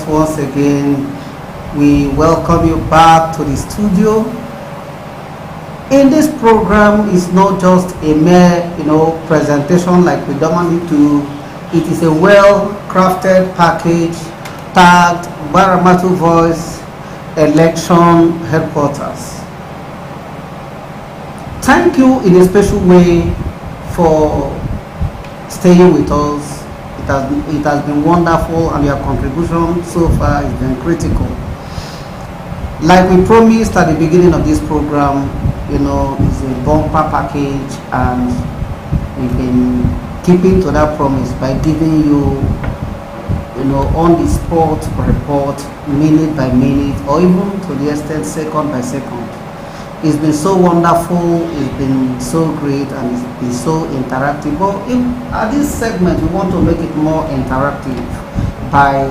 Once again, we welcome you back to the studio. In this program, it's not just a mere, presentation like we normally do. It is a well-crafted package tagged GbaramatuVoice Election Headquarters. Thank you in a special way for staying with us. It has been wonderful, and your contribution so far has been critical. Like we promised at the beginning of this program, it's a bumper package, and we've been keeping to that promise by giving you, on the spot report, minute by minute, or even to the extent second by second. It's been so wonderful, it's been so great, and it's been so interactive. But at this segment, we want to make it more interactive by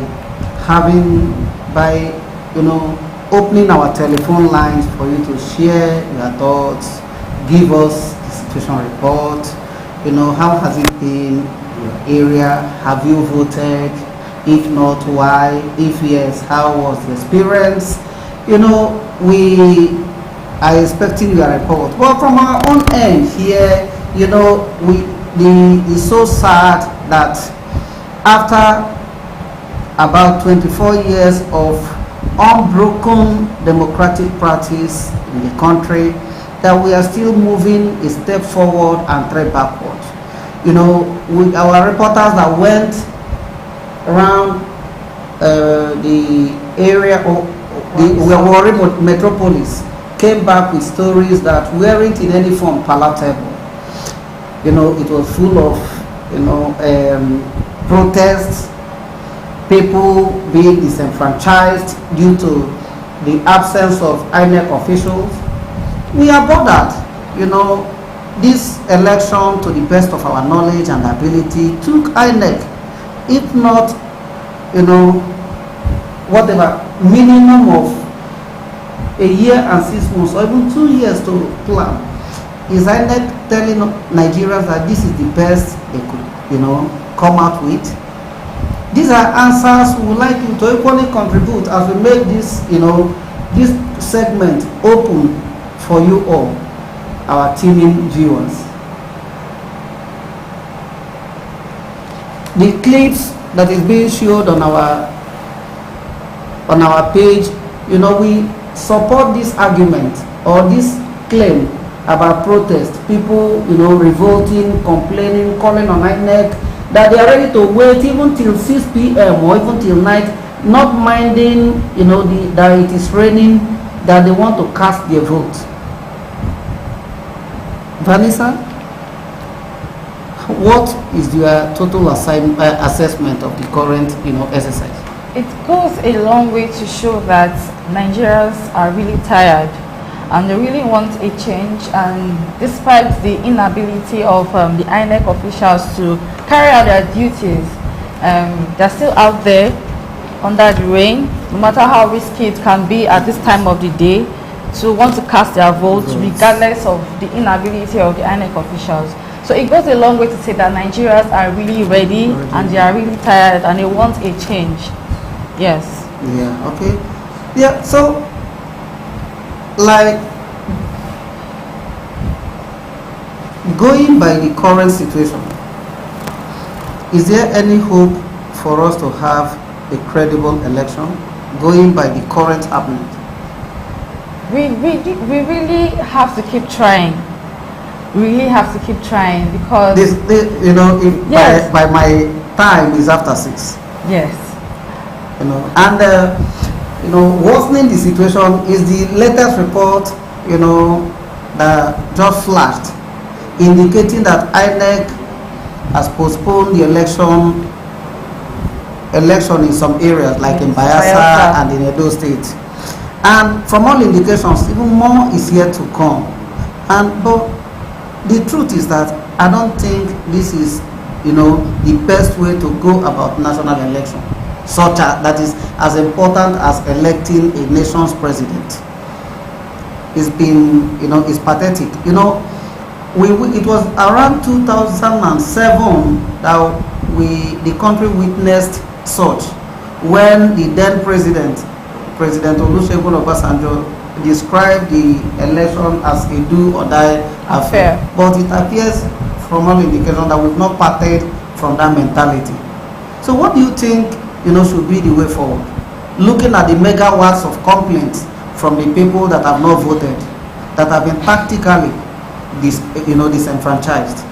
opening our telephone lines for you to share your thoughts, give us the situation report. How has it been in your area? Have you voted? If not, why? If yes, how was the experience? We are expecting your report. But from our own end here, it's so sad that after about 24 years of unbroken democratic practice in the country, that we are still moving a step forward and three backward. With our reporters that went around the area of the Warri metropolis came back with stories that weren't in any form palatable. It was full of protests, people being disenfranchised due to the absence of INEC officials. We are bothered. This election, to the best of our knowledge and ability, took INEC, if not, whatever, minimum of a year and 6 months or even 2 years to plan. Is INEC telling Nigerians that this is the best they could, come out with? These are answers we would like you to equally contribute as we make this, this segment open for you all, our teaming viewers. The clips that is being showed on our page, we support this argument or this claim about protest. People, revolting, complaining, calling on INEC that they are ready to wait even till 6 p.m. or even till night, not minding, that it is raining, that they want to cast their vote. Vanessa, what is your total assessment of the current, exercise? It goes a long way to show that Nigerians are really tired and they really want a change, and despite the inability of the INEC officials to carry out their duties, they're still out there under the rain, no matter how risky it can be at this time of the day, to want to cast their votes regardless of the inability of the INEC officials. So it goes a long way to say that Nigerians are really ready and they are really tired and they want a change. Yes. Yeah, okay. Yeah, so like going by the current situation, is there any hope for us to have a credible election going by the current happening? We really have to keep trying. We really have to keep trying because yes. by my time is after 6. Yes. Worsening the situation is the latest report, that just flashed, indicating that INEC has postponed the election in some areas, like in Bayelsa and in Edo State. And from all indications, even more is yet to come. But the truth is that I don't think this is, the best way to go about national election, that is as important as electing a nation's president. It's pathetic. It was around 2007 that the country witnessed such, when the then President Olusegun Obasanjo described the election as a do or die affair. But it appears from all indications that we've not parted from that mentality. So what do you think, should be the way forward? Looking at the megawatts of complaints from the people that have not voted, that have been practically disenfranchised.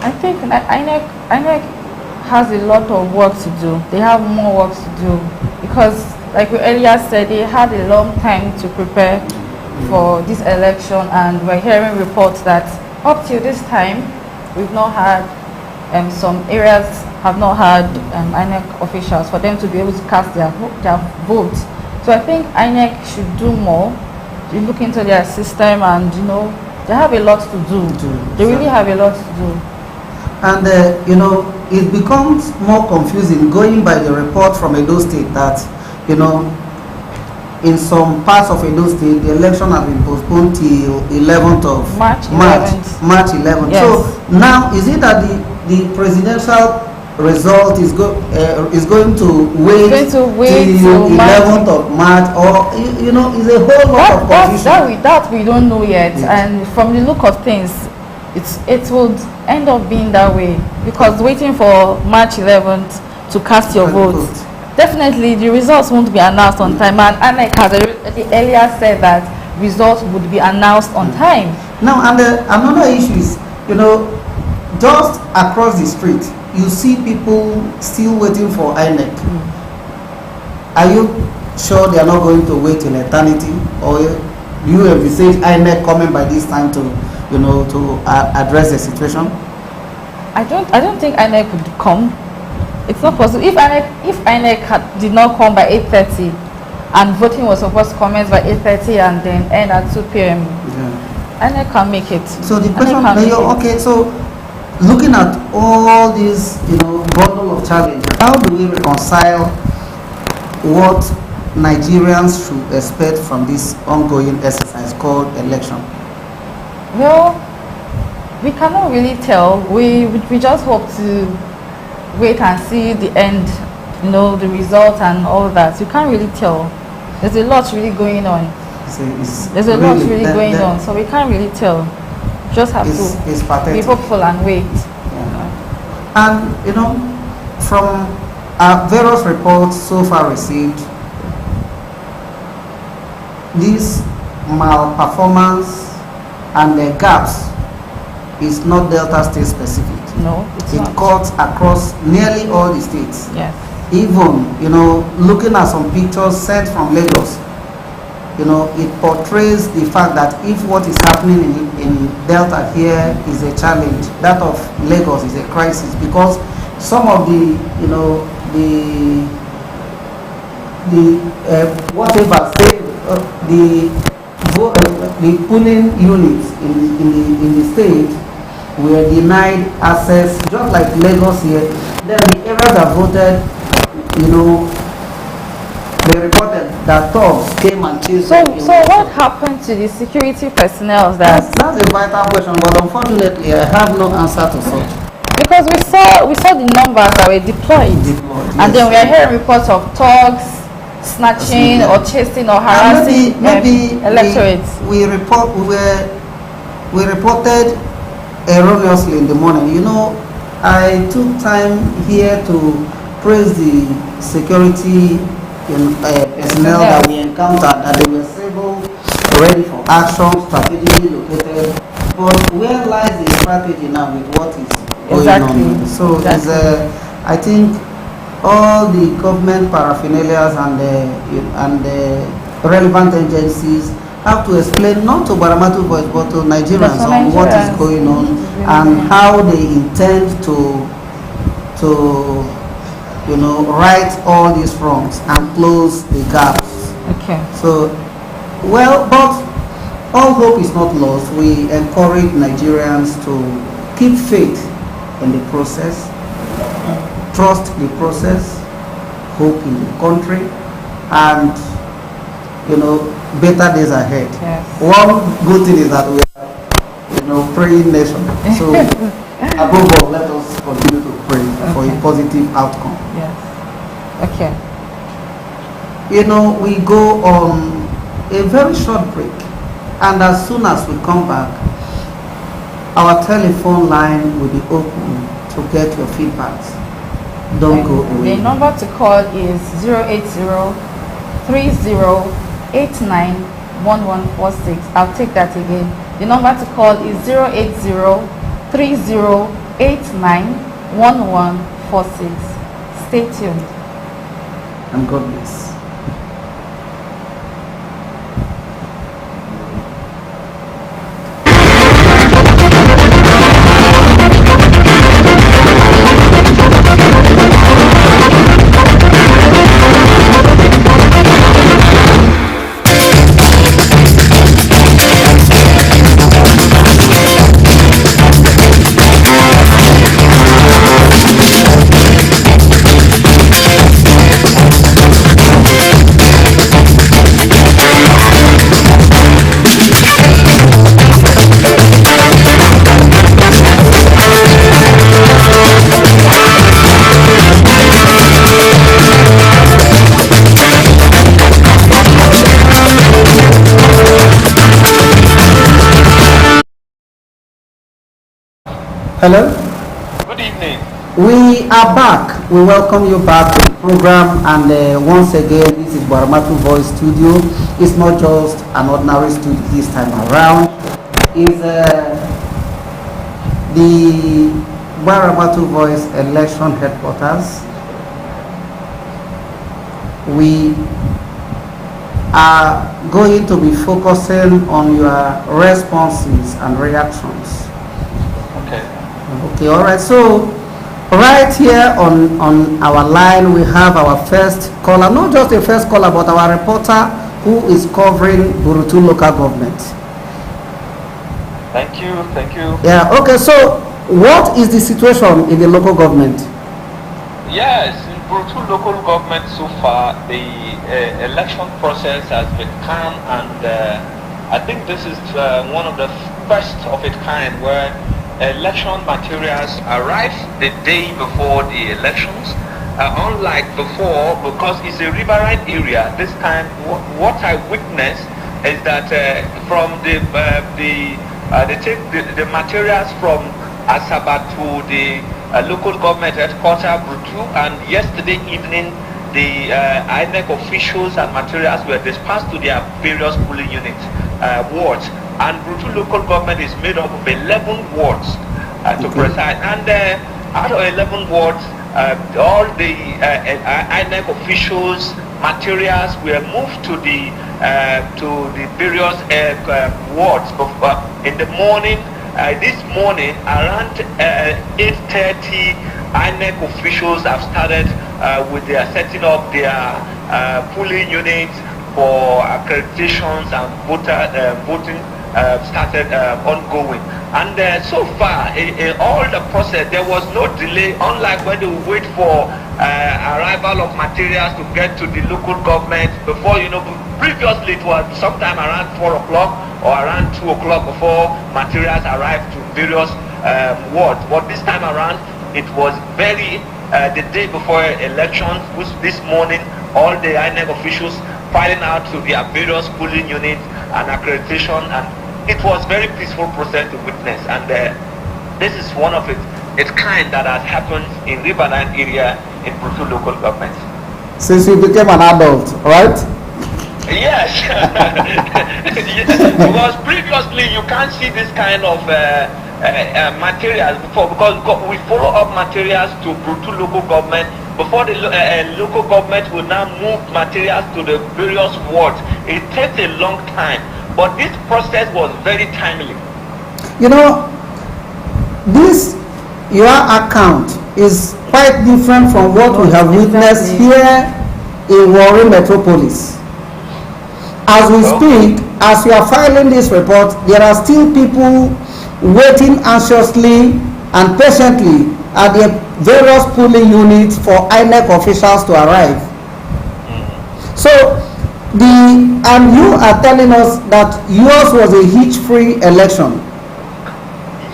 I think INEC has a lot of work to do. They have more work to do because, like we earlier said, they had a long time to prepare for this election, and we're hearing reports that up till this time, we've not had, some areas have not had INEC officials for them to be able to cast their votes. So I think INEC should do more, to look into their system, and they have a lot to do. They really have a lot to do. And it becomes more confusing going by the report from Edo State that in some parts of Edo State the election has been postponed till 11th of March 11th. Yes. So now, is it that the presidential result is going to wait till 11th of March, or is a whole lot of confusion? That we don't know yet. Yes. And from the look of things, it would end up being that way, because waiting for March 11th to cast your vote, definitely the results won't be announced on time, and INEC has earlier said that results would be announced on time. Now, and another issue is, just across the street, you see people still waiting for INEC. Are you sure they are not going to wait in eternity, or do you envisage INEC coming by this time to address the situation? I don't think INEC would come. It's not possible. If INEC did not come by 8:30, and voting was supposed to commence by 8:30 and then end at 2 p.m. Yeah. And I can make it. So the question, okay, so looking at all these, bundle of challenges, how do we reconcile what Nigerians should expect from this ongoing exercise called election? Well, we cannot really tell. We just hope to wait and see the end, the result and all that. You can't really tell. There's a lot really going on. There's a lot really going on, so we can't really tell. Just have to be hopeful and wait. Yeah. And from various reports so far received, this malperformance and the gaps is not Delta State specific. No, it cuts across nearly all the states. Yes. Even, looking at some pictures sent from Lagos, it portrays the fact that if what is happening in Delta here is a challenge, that of Lagos is a crisis, because some of the, whatever, say, the polling units in the state were denied access, just like Lagos here. Then the areas that voted, they reported that thugs came and chased them. So what happened to the security personnel? That's a vital question, but unfortunately I have no answer to such. Because we saw the numbers that were deployed and then we are hearing reports of thugs snatching or chasing or harassing electorates. We reported erroneously in the morning. I took time here to praise the security personnel that we encountered, that they were stable, ready for action, strategically located. But where lies the strategy now with what is going on? So I think all the government paraphernalias and the relevant agencies have to explain, not to GbaramatuVoice, but to Nigerians on what is going on and how they intend to right all these wrongs and close the gaps. Okay. So, but all hope is not lost. We encourage Nigerians to keep faith in the process, trust the process, hope in the country, and better days ahead. Yes. One good thing is that we are praying nation. So above all, let us continue to pray for a positive outcome. Yes. Okay. We go on a very short break, and as soon as we come back, our telephone line will be open to get your feedbacks. Don't go away. The number to call is 080-3089-1146. I'll take that again. The number to call is 080-3089-1146. Stay tuned. And God bless. Hello? Good evening. We are back. We welcome you back to the program, and once again, this is GbaramatuVoice studio. It's not just an ordinary studio this time around. It's the GbaramatuVoice election headquarters. We are going to be focusing on your responses and reactions. Okay. Okay, all right. So Right here on our line, we have our first caller, not just the first caller, but our reporter who is covering Burutu local government. Thank you, thank you. Yeah, okay, so what is the situation in the local government? Yes, in Burutu local government so far, the election process has been calm, and I think this is one of the first of its kind where election materials arrive the day before the elections. Unlike before, because it's a riverine area, this time what I witnessed is that from they take the materials from Asaba to the local government headquarters Burutu, and yesterday evening the INEC officials and materials were dispatched to their various polling units, wards. And Burutu local government is made up of 11 wards to preside, and out of 11 wards, all the INEC officials materials were moved to the various wards in the morning. This morning around 8:30, INEC officials have started with their setting up their polling units for accreditations and voting started ongoing. And so far, all the process, there was no delay, unlike when they wait for arrival of materials to get to the local government before, previously it was sometime around 4 o'clock or around 2 o'clock before materials arrived to various wards. But this time around, it was the day before elections, which this morning, all the INEC officials filing out to their various polling units and accreditation, and it was very peaceful process to witness. And this is one of its kind that has happened in Riverine area in Burutu local government. Since you became an adult, right? Yes. Yes. Because previously you can't see this kind of materials before, because we follow up materials to Burutu local government before the local government will now move materials to the various wards. It takes a long time, but this process was very timely. This your account is quite different from what we have witnessed here in Warri Metropolis. As we speak, as you are filing this report, there are still people waiting anxiously and patiently at the various polling units for INEC officials to arrive. So, and you are telling us that yours was a hitch-free election.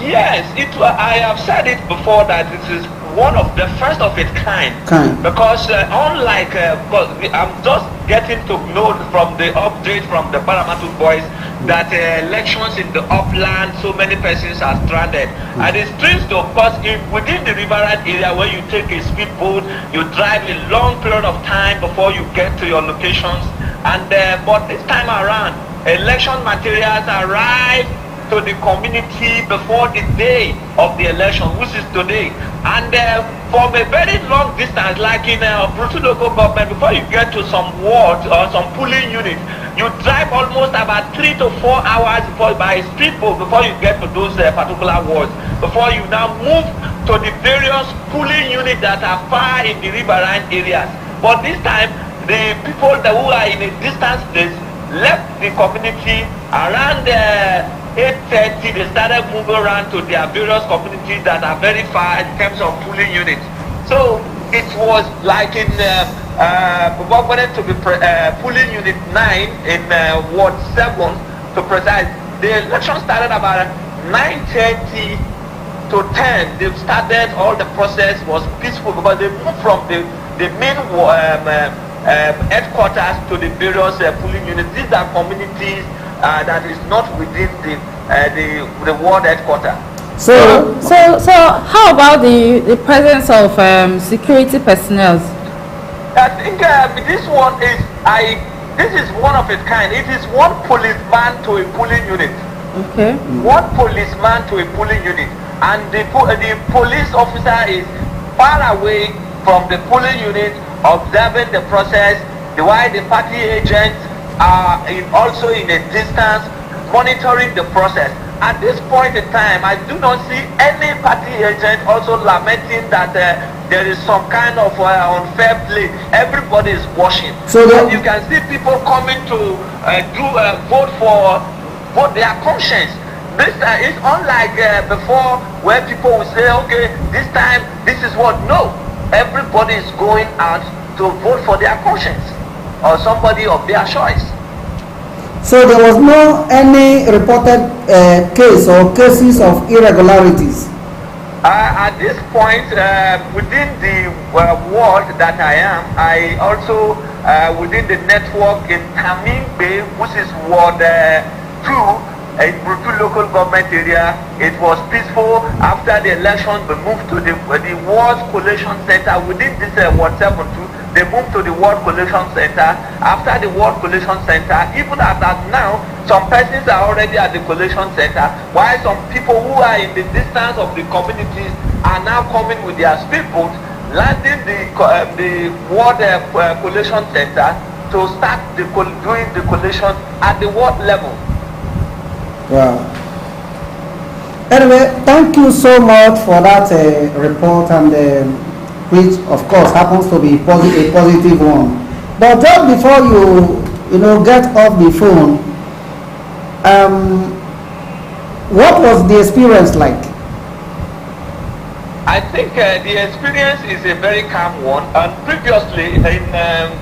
Yes, I have said it before that it is one of the first of its kind. Because unlike, because I'm just getting to know from the update from the GbaramatuVoice that elections in the upland, so many persons are stranded. And it's strange to, because within the riverine area where you take a speedboat, you drive a long period of time before you get to your locations. And but this time around, election materials arrive to the community before the day of the election, which is today. And from a very long distance, like in Burutu local government, before you get to some wards or some polling units, you drive almost about 3 to 4 hours by speedboat before you get to those particular wards, before you now move to the various polling units that are far in the riverine areas. But this time, the people who are in a distant place left the community around 8:30. They started moving around to their various communities that are very far in terms of polling units. So it was like in going to be polling unit 9 in Ward 7 to precise. The election started about 9:30 to 10. They started, all the process was peaceful because they moved from the main headquarters to the various polling units. These are communities that is not within the ward headquarters. So how about the presence of security personnel? I think this one is this is one of its kind. It is one policeman to a polling unit. Okay. One policeman to a polling unit, and the police officer is far away from the polling unit, observing the process, while the party agents are also in a distance monitoring the process. at this point in time, I do not see any party agent also lamenting that there is some kind of unfair play. Everybody is watching. So and you can see people coming to vote their conscience. This is unlike before, where people will say, okay, this time this is what. No, everybody is going out to vote for their conscience or somebody of their choice. So there was no any reported case or cases of irregularities? At this point, within the ward that I am, I also within the network in Tamimbe, which is Ward 2, in Brutu local government area, it was peaceful. After the election, we moved to the Ward Collation Center. Within this Ward 7 too, they moved to the Ward Collation Center. After the Ward Collation Center, even at now, some persons are already at the Collation Center, while some people who are in the distance of the communities are now coming with their speedboat, landing the Ward Collation Center to start doing the collation at the ward level. Wow. Anyway, thank you so much for that report, and which of course happens to be a positive one. But just before you get off the phone, what was the experience like? I think the experience is a very calm one. And previously,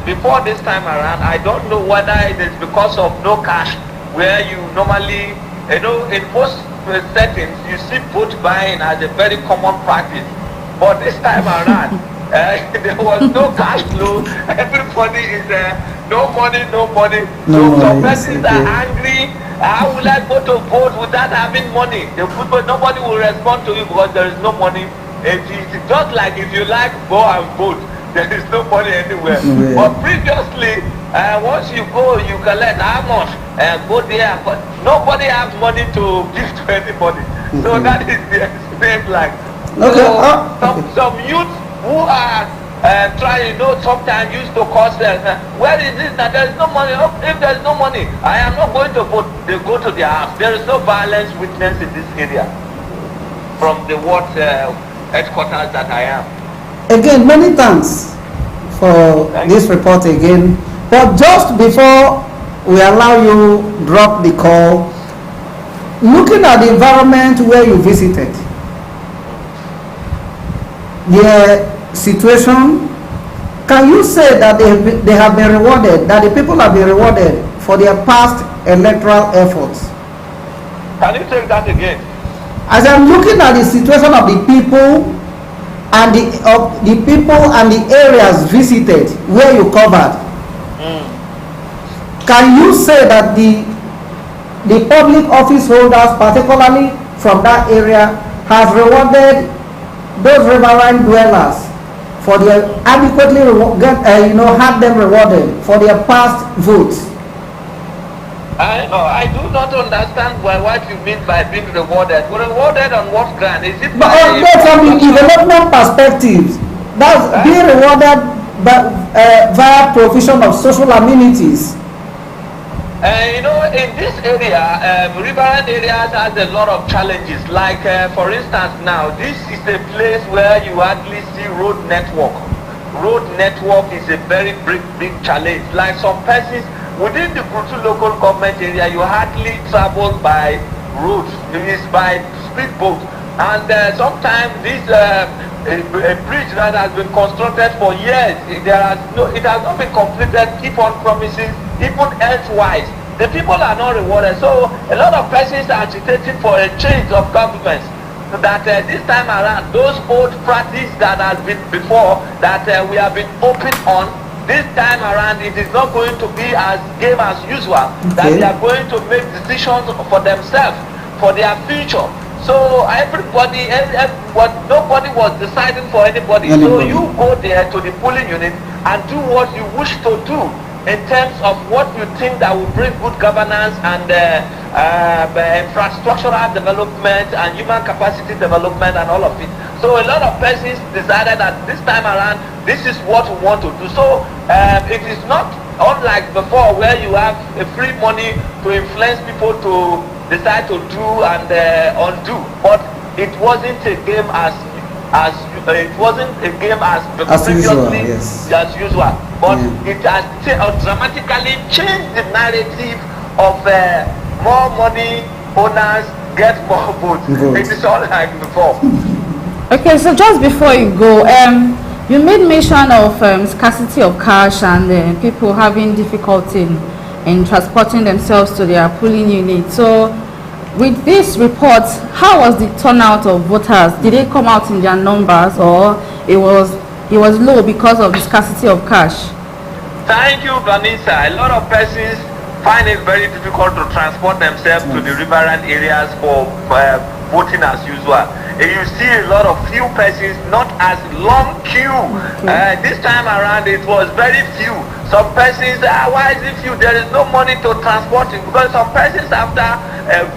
before this time around, I don't know whether it is because of no cash, where you normally, in most settings, you see vote buying as a very common practice. But this time around, there was no cash flow. Everybody is no money. So some persons are angry. How will I go to vote without having money? Nobody will respond to you because there is no money. It's just like if you like, go and vote. There is no money anywhere. But previously, once you go, you collect how much, go there, but nobody has money to give to anybody. So that is the experience like. Okay. So some youth who are trying, sometimes used to cause where is it that there is no money? Oh, if there is no money, I am not going to vote. They go to their house. There is no violence witnessed in this area from the ward headquarters that I am. Again, many thanks for this report again. But just before we allow you drop the call, looking at the environment where you visited, the situation, can you say that they have been rewarded, that the people have been rewarded for their past electoral efforts? Can you take that again? As I'm looking at the situation of the people and the people and the areas visited where you covered, can you say that the public office holders, particularly from that area, have rewarded those riverine dwellers for their adequately had them rewarded for their past votes? I do not understand what you mean by being rewarded. Rewarded on what ground? Is it from the development perspective? That's being rewarded via provision of social amenities. In this area, riverine areas has a lot of challenges. Like, for instance, now, this is a place where you hardly see road network. Road network is a very big challenge. Like some persons, within the Brutu local government area, you hardly travel by road. It is by speedboat. And sometimes this a bridge that has been constructed for years, it has not been completed, keep on promising, even elsewise. The people are not rewarded. So a lot of persons are agitating for a change of governments. That this time around, those old practices that has been before, that we have been open on, this time around it is not going to be as game as usual. That they are going to make decisions for themselves, for their future. So nobody was deciding for anybody. So you go there to the polling unit and do what you wish to do in terms of what you think that will bring good governance and infrastructural development and human capacity development and all of it. So a lot of persons decided that this time around, this is what we want to do. So it is not unlike before, where you have a free money to influence people to decide to do and undo. But it wasn't a game as it wasn't a game as previously as usual. But it has dramatically changed the narrative of more money owners get more votes. It is all like before. Okay, so just before you go, you made mention of scarcity of cash and people having difficulty in transporting themselves to their polling unit. So with this report, how was the turnout of voters? Did they come out in their numbers, or it was low because of the scarcity of cash? Thank you, Vanessa. A lot of persons find it very difficult to transport themselves to the riverine areas for voting as usual. You see a lot of few persons, not as long queue. This time around it was very few. Some persons, why is it few? There is no money to transport it, because some persons after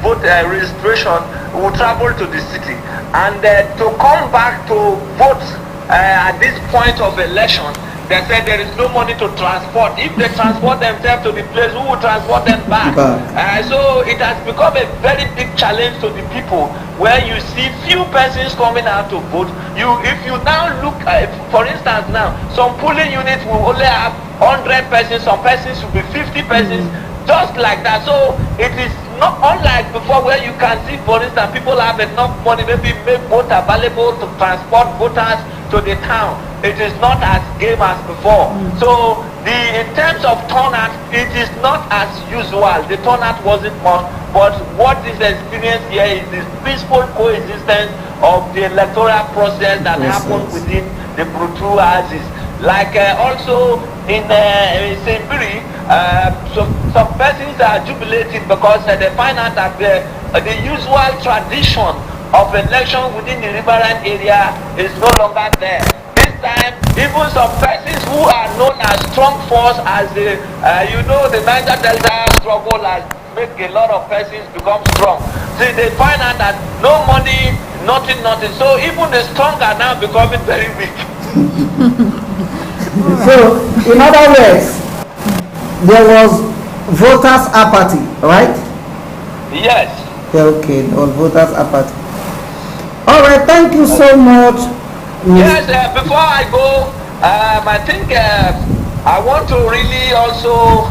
vote registration will travel to the city, and to come back to vote at this point of election, they said there is no money to transport. If they transport themselves to the place, who will transport them back? So it has become a very big challenge to the people, where you see few persons coming out to vote. If you now look, for instance now, some polling units will only have 100 persons, some persons will be 50 persons, just like that. So it is not unlike before, where you can see, for instance, people have enough money, maybe make boat available to transport voters to the town. It is not as game as before. So in terms of turnout, it is not as usual. The turnout wasn't much, but what is experienced here is this peaceful coexistence of the electoral process that happened within the Brutu houses. Like also in Simbiri, some persons are jubilating because they find out that the usual tradition of election within the riverine area is no longer there. This time, even some persons who are known as strong force, as the the Niger Delta struggle has made a lot of persons become strong. See, they find out that no money, nothing. So even the strong are now becoming very weak. So, in other words, there was voters' apathy, right? Yes. Okay, there was voters' apathy. All right, thank you so much. Yes, before I go, I think I want to really also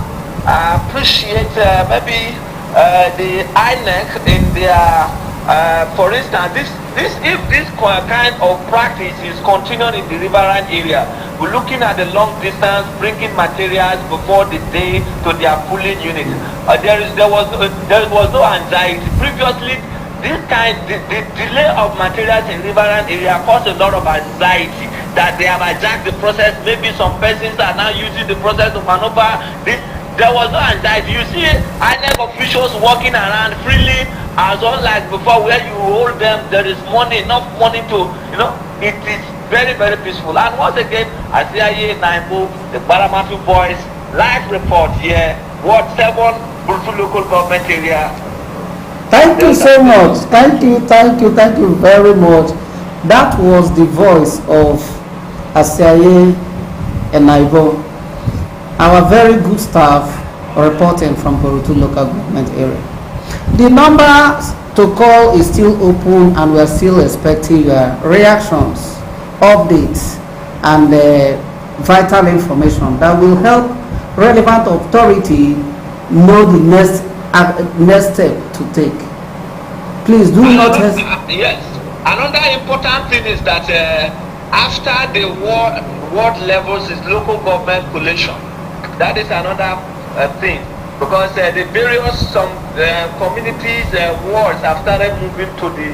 appreciate maybe the INEC in their, for instance, if this kind of practice is continuing in the riverine area, we're looking at the long distance, bringing materials before the day to their polling unit. There was no anxiety previously. The delay of materials in riverine area caused a lot of anxiety, that they have hijacked the process. Maybe some persons are now using the process to maneuver this. There was no anxiety. You see INEC officials walking around freely, as unlike before, where you hold them, there is money, enough money to, it is very, very peaceful. And once again, I say the GbaramatuVoice live report here, Ward 7, Brutu local government area. Thank you so much. Thank you very much. That was the voice of Asiaye Enaibo, our very good staff reporting from Brutu local government area. The number to call is still open, and we're still expecting your reactions, updates, and vital information that will help relevant authority know the next step to take. Please do not hesitate. Yes. Another important thing is that after the ward levels is local government collation. That is another thing, because the various communities wards have started moving to the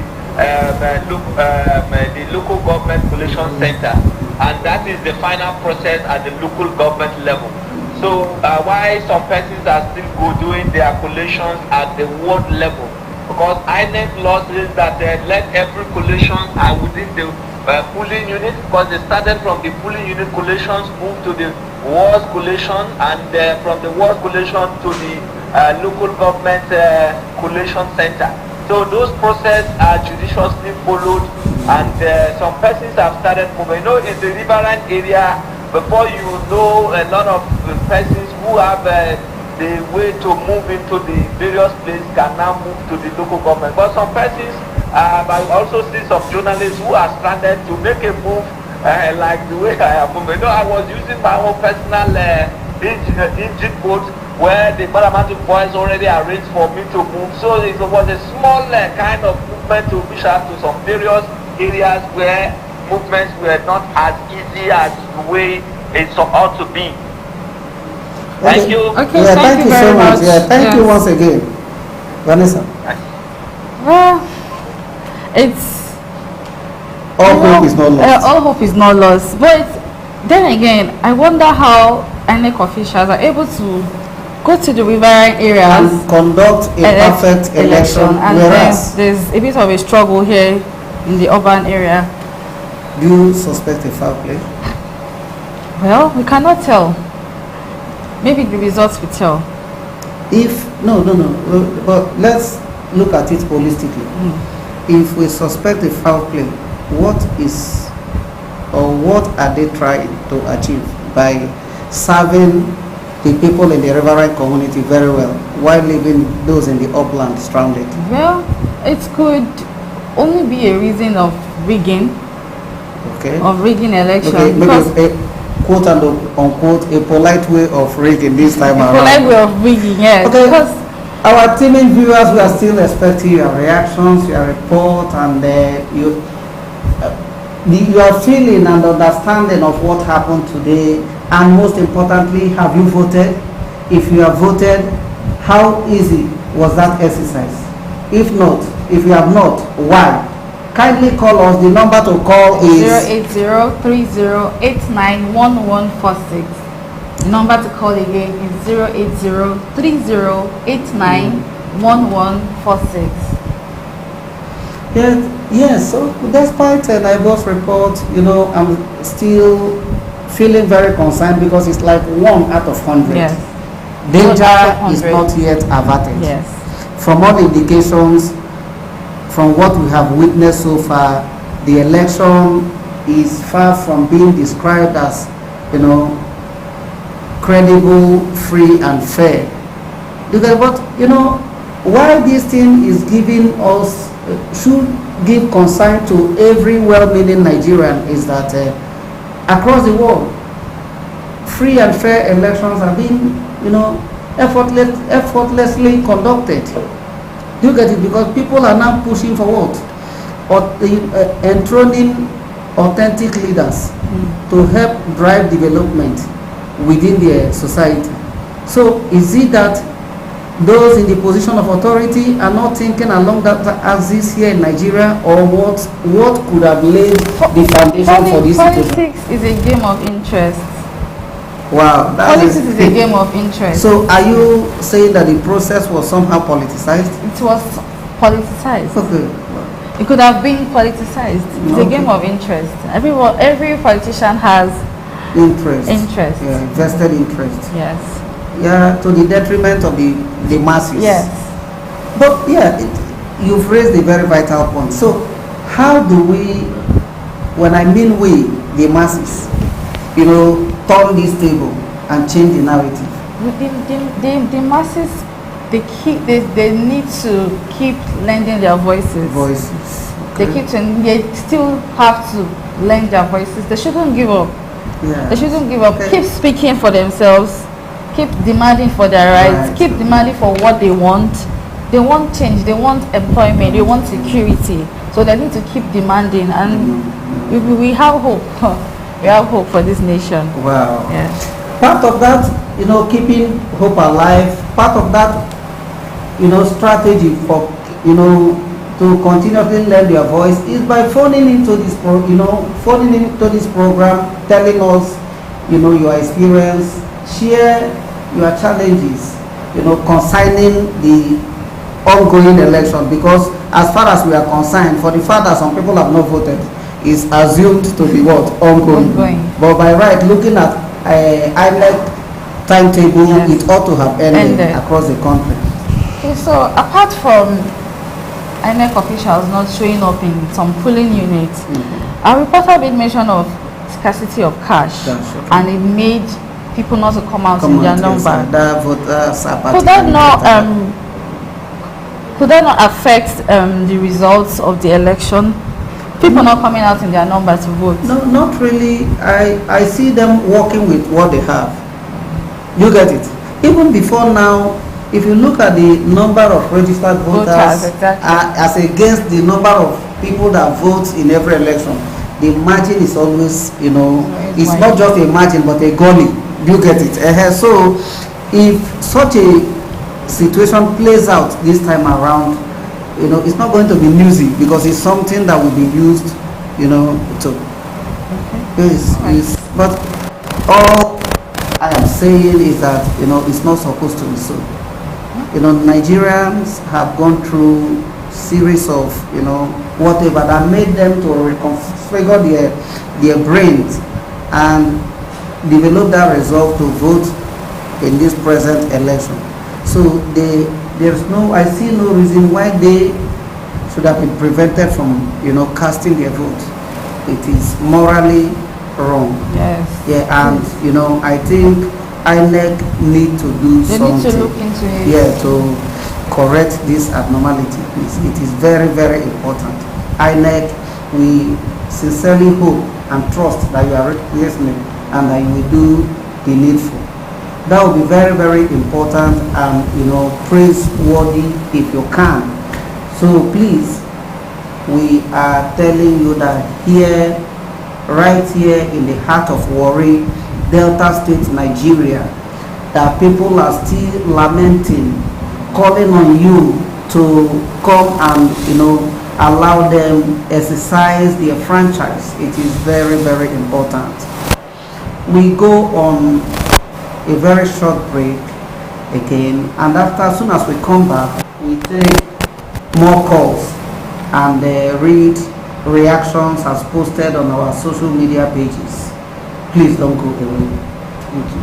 local government collation center, and that is the final process at the local government level. So why some persons are still doing their collations at the ward level, because INEC law says that let every collation within the polling unit, because they started from the polling unit collations, move to the ward collation, and from the ward collation to the local government collation center. So those processes are judiciously followed, and some persons have started moving. In the riverine area, before you know, a lot of persons who have the way to move into the various places can now move to the local government. But some persons, I also see some journalists who are stranded to make a move like the way I am moving. I was using my own personal engine boat where the GbaramatuVoice already arranged for me to move. So it was a small kind of movement to reach out to some various areas where movements were not as easy as the way it ought to be. Thank you. Okay, yeah, thank you so very much. much. Yeah, thank you once again, Vanessa. Well, it's All hope is not lost. all hope is not lost. But then again, I wonder how INEC officials are able to go to the riverine areas And conduct a perfect election, and whereas then there's a bit of a struggle here in the urban area. do you suspect a foul play? Well, we cannot tell. Maybe the results will tell. If no, but let's look at it holistically. If we suspect a foul play, what is or what are they trying to achieve by serving the people in the riverine community very well while leaving those in the upland stranded? Well, it could only be a reason of rigging, Okay. election. Okay, maybe Because a quote and unquote a polite way of rigging this time around. polite way of rigging, yes. Okay. Because Our teaming viewers, we are still expecting your reactions, your report, and your feeling and understanding of what happened today. And most importantly, have you voted? If you have voted, how easy was that exercise? If not, if you have not, why? Kindly call us. The number to call is 08030891146. The number to call again is 08030891146. Yes. So despite Naibo's report, I'm still feeling very concerned because it's like 1 out of 100. Yes. Danger 1 out of is 100. not yet averted. Yes. From all indications, from what we have witnessed so far, the election is far from being described as, credible, free, and fair. But why this thing is giving us should give concern to every well-meaning Nigerian is that across the world, free and fair elections are being, effortlessly conducted. Do you get it? Because people are now pushing for what? Or enthroning authentic leaders to help drive development within their society. So is it that those in the position of authority are not thinking along that axis here in Nigeria, or what could have laid the foundation for this situation? Politics is a game of interest. Wow. Politics is a game of interest. So are you saying that the process was somehow politicized? It was politicized. Okay. It could have been politicized. It's a game of interest. Every politician has Interest. interest. Yeah, vested interest. Yes. Yeah, to the detriment of the masses. Yes. But you've raised a very vital point. So how do we, when I mean we, the masses, turn this table and change the narrative? The masses, they need to keep lending their voices. Okay. They still have to lend their voices. They shouldn't give up. Yeah. They shouldn't give up. Okay. Keep speaking for themselves. Keep demanding for their rights. Right. Keep demanding for what they want. They want change. They want employment. They want security. So they need to keep demanding. And we have hope. We have hope for this nation. Wow. Yeah. Part of that, keeping hope alive, part of that, strategy for, to continuously lend your voice is by phoning into this program, telling us, your experience, share your challenges, concerning the ongoing election, because as far as we are concerned, for the fact that some people have not voted is assumed to be what? Ongoing. But by right, looking at INEC timetable, Yes. it ought to have ended across the country. Okay, so apart from INEC officials not showing up in some polling units, our reporter made mention of scarcity of cash, Cash, okay. and it made people not to come out in their number. That voters are could that not affect the results of the election? People not coming out in their number to vote. No, not really. I see them working with what they have. You get it? Even before now, if you look at the number of registered voters exactly. As against the number of people that vote in every election, the margin is always, it's not just a margin but a gully. You get it? So if such a situation plays out this time around, it's not going to be newsy because it's something that will be used, to. Okay. But all I am saying is that, it's not supposed to be so. Nigerians have gone through series of, whatever that made them to reconfigure their brains and develop that resolve to vote in this present election. So I see no reason why they should have been prevented from, casting their vote. It is morally wrong. Yes. Yeah, and I think INEC need to do something. They need to look into it. Yeah, to correct this abnormality. It is very, very important. INEC, we sincerely hope and trust that you are listening and that you will do the needful. That will be very, very important and praiseworthy if you can. So please, we are telling you that here, right here in the heart of Warri, Delta State, Nigeria, that people are still lamenting, calling on you to come and allow them exercise their franchise. It is very, very important. We go on a very short break again, and after, as soon as we come back, we take more calls and read reactions as posted on our social media pages. Please don't go away. Thank you.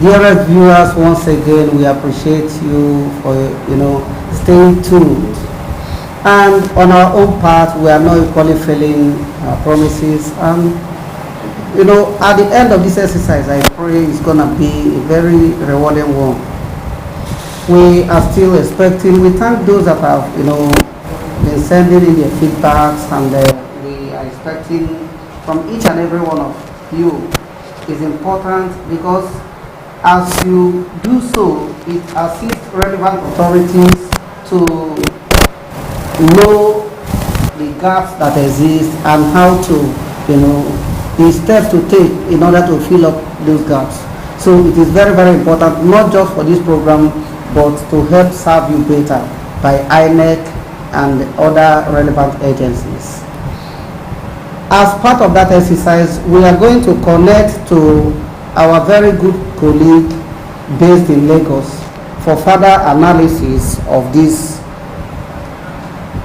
Dearest viewers, once again, we appreciate you for staying tuned. And on our own part, we are not equally failing our promises. And at the end of this exercise, I pray it's gonna be a very rewarding one. We are still expecting. We thank those that have been sending in their feedbacks, and we are expecting from each and every one of you. Is important because as you do so, it assists relevant authorities to know the gaps that exist and how to, the steps to take in order to fill up those gaps. So it is very, very important, not just for this program, but to help serve you better by INEC and other relevant agencies. As part of that exercise, we are going to connect to our very good colleague based in Lagos for further analysis of this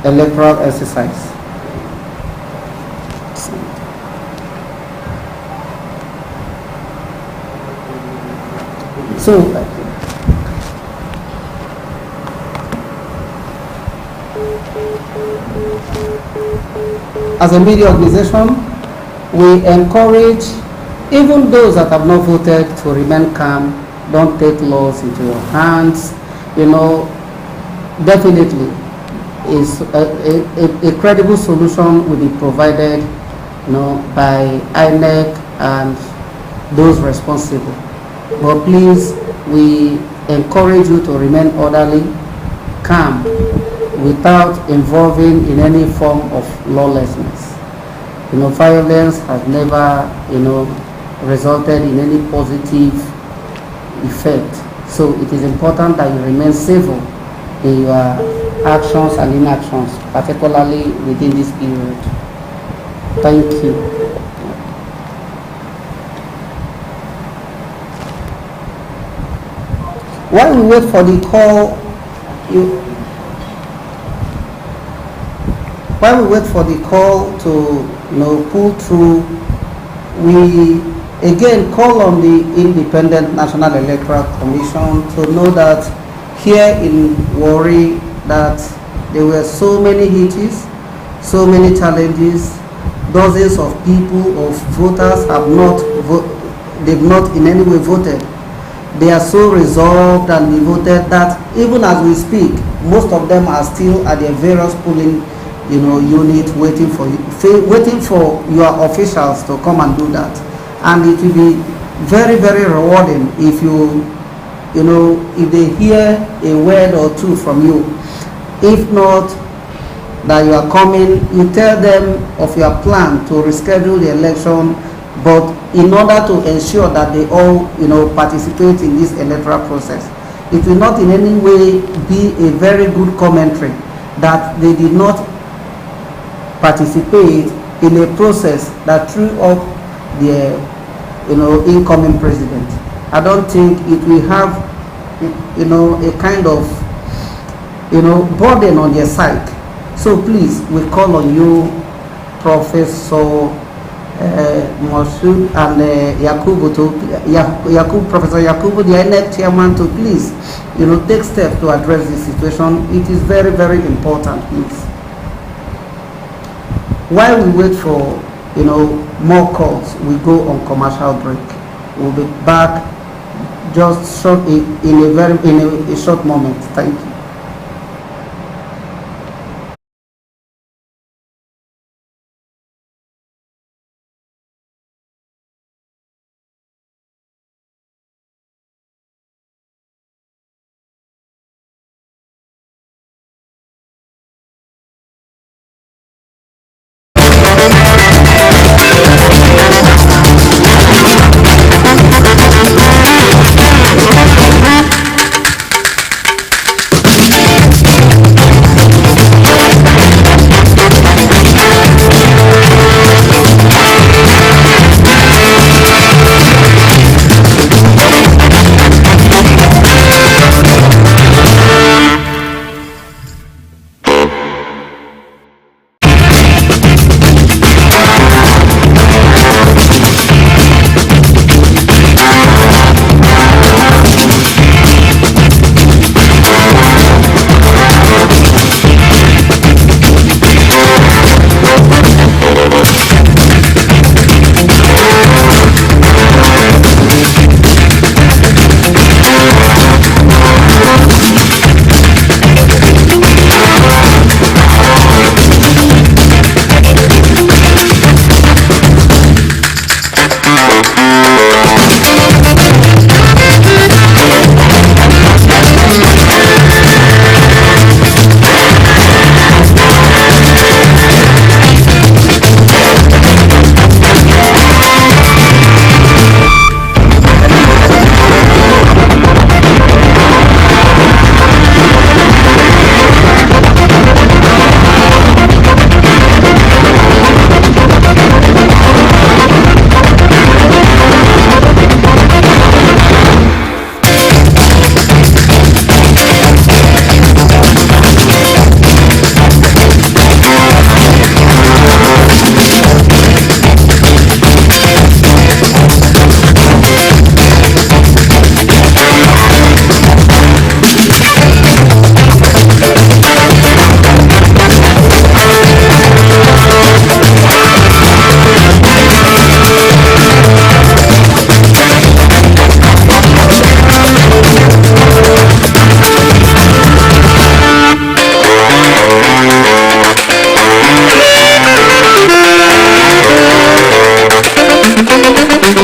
electoral exercise. So, as a media organization, we encourage even those that have not voted to remain calm. Don't take laws into your hands. Definitely is a credible solution will be provided by INEC and those responsible. But please, we encourage you to remain orderly, calm, without involving in any form of lawlessness. Violence has never, resulted in any positive effect. So it is important that you remain civil in your actions and inactions, particularly within this period. Thank you. While we wait for the call, to pull through, we again call on the Independent National Electoral Commission to know that here in Warri that there were so many hitches, so many challenges, dozens of people, of voters they've not in any way voted. They are so resolved and devoted that even as we speak, most of them are still at their various polling unit waiting for your officials to come and do that. And it will be very, very rewarding if if they hear a word or two from you. If not, that you are coming, you tell them of your plan to reschedule the election, but in order to ensure that they all participate in this electoral process. It will not in any way be a very good commentary that they did not participate in a process that threw up the incoming president. I don't think it will have a kind of burden on their side. So please, we call on you, Professor Moshood and Professor Yakubu, the INEC chairman, to please take steps to address this situation. It is very, very important, please. While we wait for more calls, we go on commercial break. We'll be back just in a short moment. Thank you.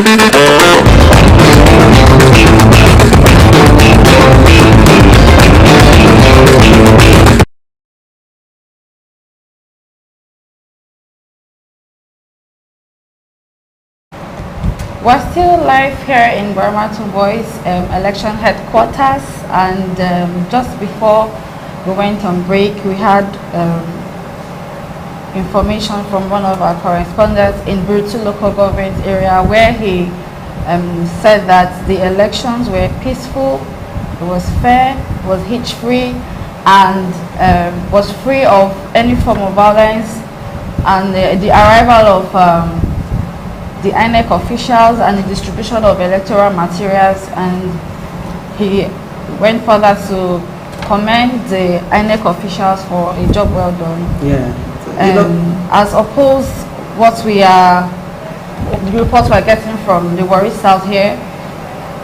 We're still live here in GbaramatuVoice election headquarters, and just before we went on break, we had information from one of our correspondents in Brutu local government area, where he said that the elections were peaceful, it was fair, it was hitch-free, and was free of any form of violence, and the arrival of the INEC officials and the distribution of electoral materials, and he went further to commend the INEC officials for a job well done. Yeah. As opposed the reports we're getting from the Warri South here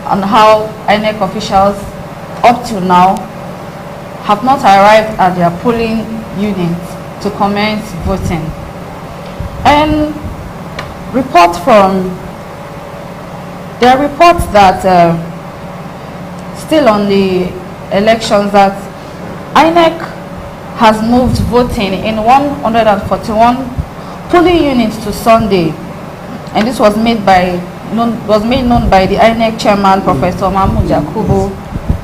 on how INEC officials up to now have not arrived at their polling units to commence voting. And there are reports that still on the elections that INEC has moved voting in 141 polling units to Sunday, and this was made known by the INEC chairman, Professor Mahmoud Yakubu,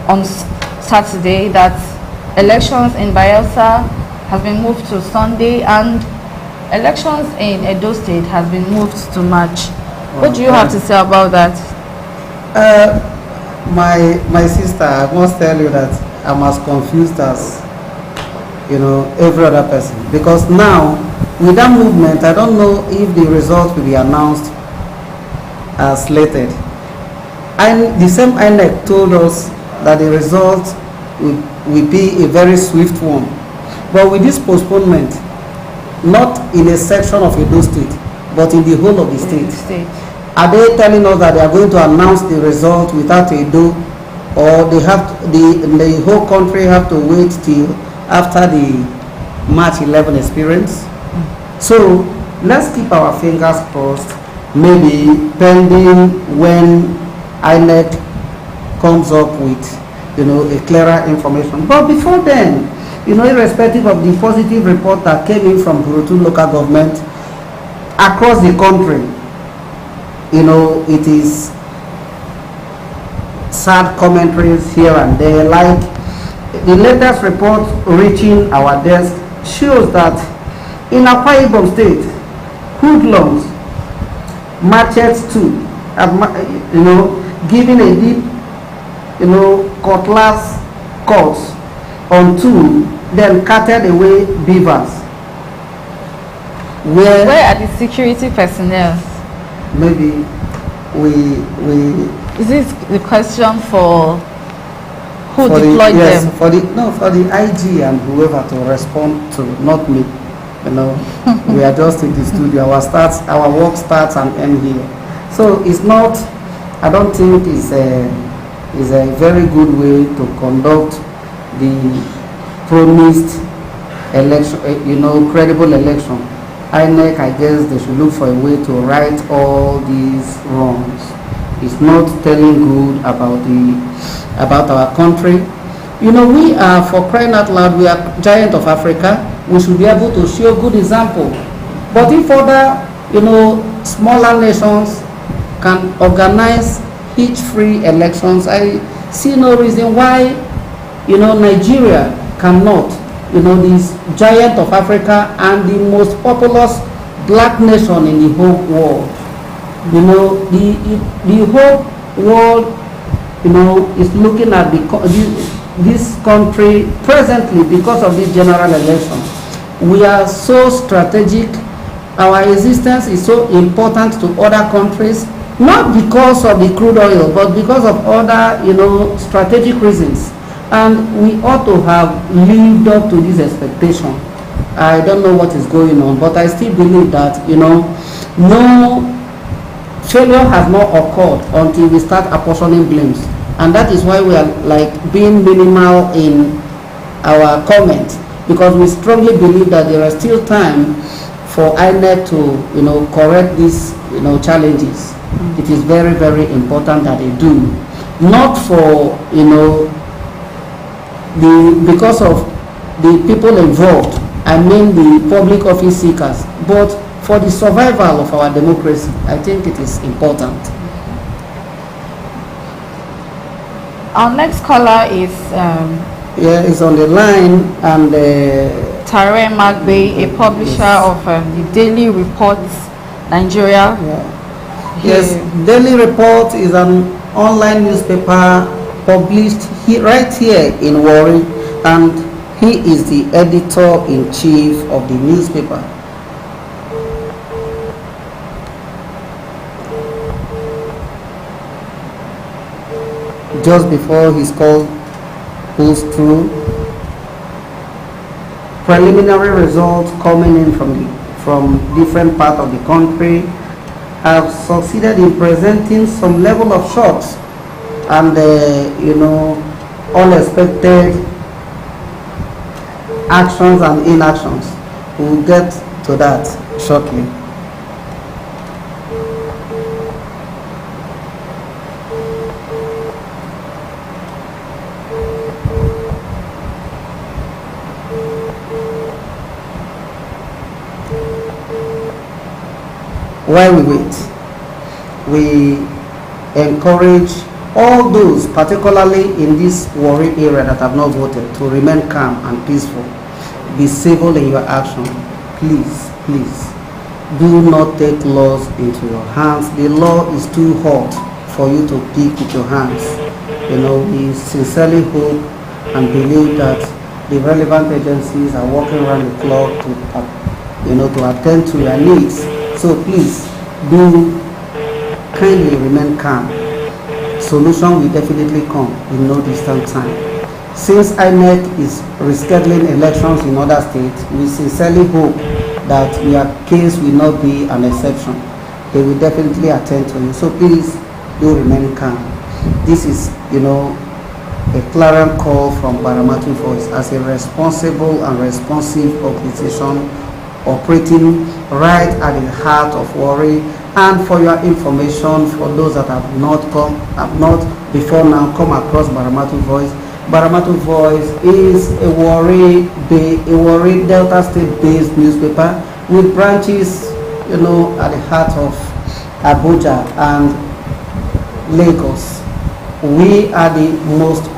on Saturday, that elections in Bayelsa has been moved to Sunday, and elections in Edo State has been moved to March. What do you have to say about that? My sister, I must tell you that I'm as confused as every other person, because now with that movement, I don't know if the results will be announced as slated. And the same INEC told us that the results will be a very swift one, but with this postponement, not in a section of Edo State, but in the whole of the state. Are they telling us that they are going to announce the result without Edo, or they have to, the whole country have to wait till after the March 11 experience? So let's keep our fingers crossed, maybe pending when INEC comes up with a clearer information. But before then, irrespective of the positive report that came in from Brutu local government across the country, it is sad commentaries here and there. Like the latest report reaching our desk shows that in Akwa Ibom State, hoodlums, machetes too, giving a deep, cutlass cuts on two, then carted away beavers. Where are the security personnel? Maybe we Is this the question for who deployed them? For the IG and whoever to respond to, not me. We are just in the studio. Our work starts and ends here. So it's not. I don't think it's a very good way to conduct the promised election, credible election. INEC, I guess they should look for a way to right all these wrongs. It's not telling good about our country. We are, for crying out loud, we are giant of Africa. We should be able to show good example. But if other, smaller nations can organize hitch-free elections, I see no reason why, Nigeria cannot. This giant of Africa and the most populous black nation in the whole world. The whole world, is looking at this country presently because of this general election. We are so strategic. Our existence is so important to other countries, not because of the crude oil, but because of other, strategic reasons. And we ought to have lived up to this expectation. I don't know what is going on, but I still believe that, no failure has not occurred until we start apportioning blames. And that is why we are being minimal in our comments, because we strongly believe that there are still time for INEC to, correct these, challenges. It is very, very important that they do. Not for, because of the people involved, I mean the public office seekers, but for the survival of our democracy. I think it is important. Our next caller is is on the line, and Tare Magbe, a publisher of the Daily Reports Nigeria. Yes, Daily Report is an online newspaper published right here in Warri, and he is the editor-in-chief of the newspaper. Just before his call pulls through, preliminary results coming in from different parts of the country have succeeded in presenting some level of shocks and unexpected actions and inactions. We'll get to that shortly. While we wait, we encourage all those, particularly in this Warri area, that have not voted, to remain calm and peaceful. Be civil in your action. Please, please, do not take laws into your hands. The law is too hot for you to pick with your hands. We sincerely hope and believe that the relevant agencies are working around the clock to attend to your needs. So please, do kindly remain calm. Solution will definitely come in no distant time. Since INEC is rescheduling elections in other states, we sincerely hope that your case will not be an exception. They will definitely attend to you. So please, do remain calm. This is, a clarion call from GbaramatuVoice as a responsible and responsive organization operating right at the heart of Warri. And for your information, for those that have not before now come across GbaramatuVoice, GbaramatuVoice is a Warri Delta State based newspaper with branches at the heart of Abuja and Lagos. We are the most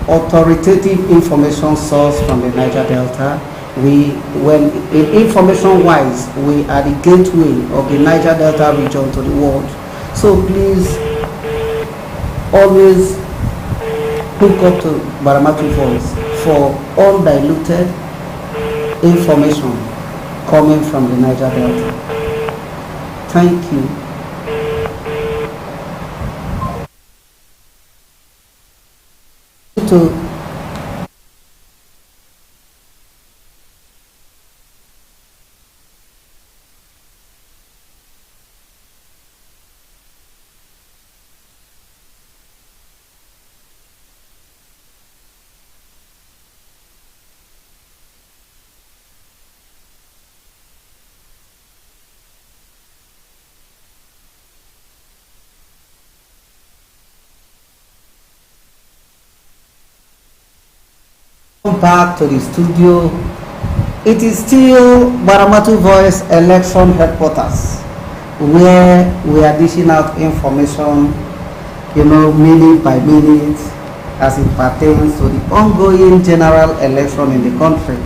authoritative information source from the Niger Delta. When information wise, we are the gateway of the Niger Delta region to the world. So please always hook up to GbaramatuVoice for undiluted information coming from the Niger Delta. Thank you. Back to the studio. It is still GbaramatuVoice election headquarters, where we are dishing out information, minute by minute, as it pertains to the ongoing general election in the country.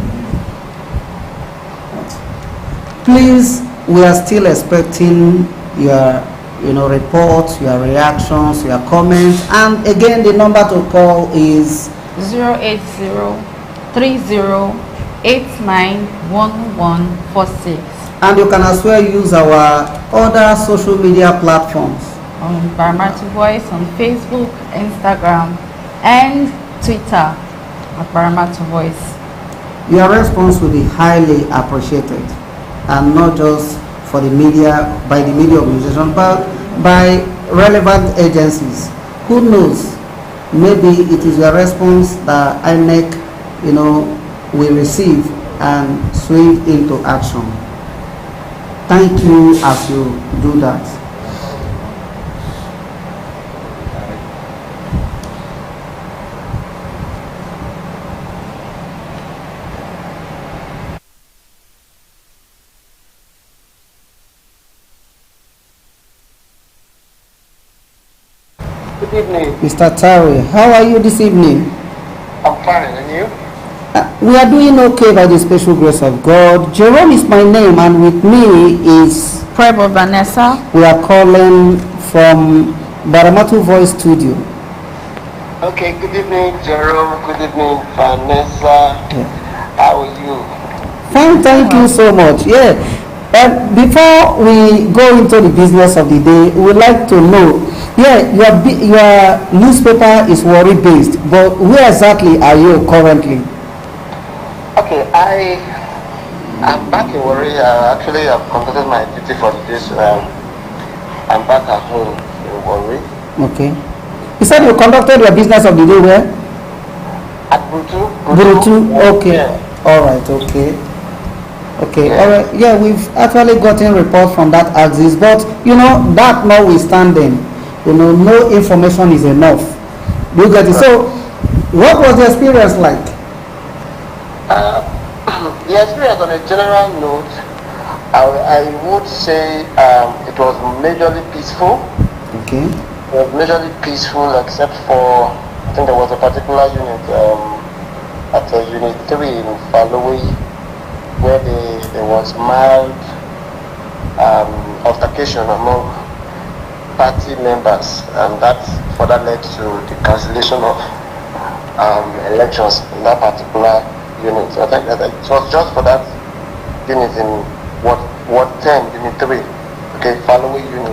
Please, we are still expecting your reports, your reactions, your comments, and again the number to call is 08030891146. And you can as well use our other social media platforms. On GbaramatuVoice on Facebook, Instagram, and Twitter at GbaramatuVoice. Your response will be highly appreciated, and not just for the media, by the media organization, but by relevant agencies. Who knows? Maybe it is your response that INEC, will receive and swing into action. Thank you as you do that. Good evening. Mr. Tari, how are you this evening? I'm fine, and you? We are doing okay by the special grace of God. Jerome is my name, and with me is Prebo Vanessa. we are calling from GbaramatuVoice studio. Okay, good evening, Jerome. Good evening, Vanessa. Yeah. How are you? Fine, thank you so much. Yeah. Before we go into the business of the day, we would like to know, your newspaper is Warri based, but where exactly are you currently? Okay, I'm back in Warri. Actually, I've completed my duty for the day, so I'm back at home in Warri. Okay. You said you conducted your business of the day where? At Brutu. Brutu. Okay. Yeah. All right. Okay. Okay. Yeah. All right. Yeah, we've actually gotten reports from that axis, but that notwithstanding, no information is enough. Do you get it? So, what was the experience like? The experience on a general note, I would say it was majorly peaceful. Okay. It was majorly peaceful, except for, I think there was a particular unit at Unit 3 in Falloway, where there was mild altercation among party members, and that further led to the cancellation of elections in that particular unit. So I think that it was just for that unit in Ward 10, Unit 3, okay, Falloway unit.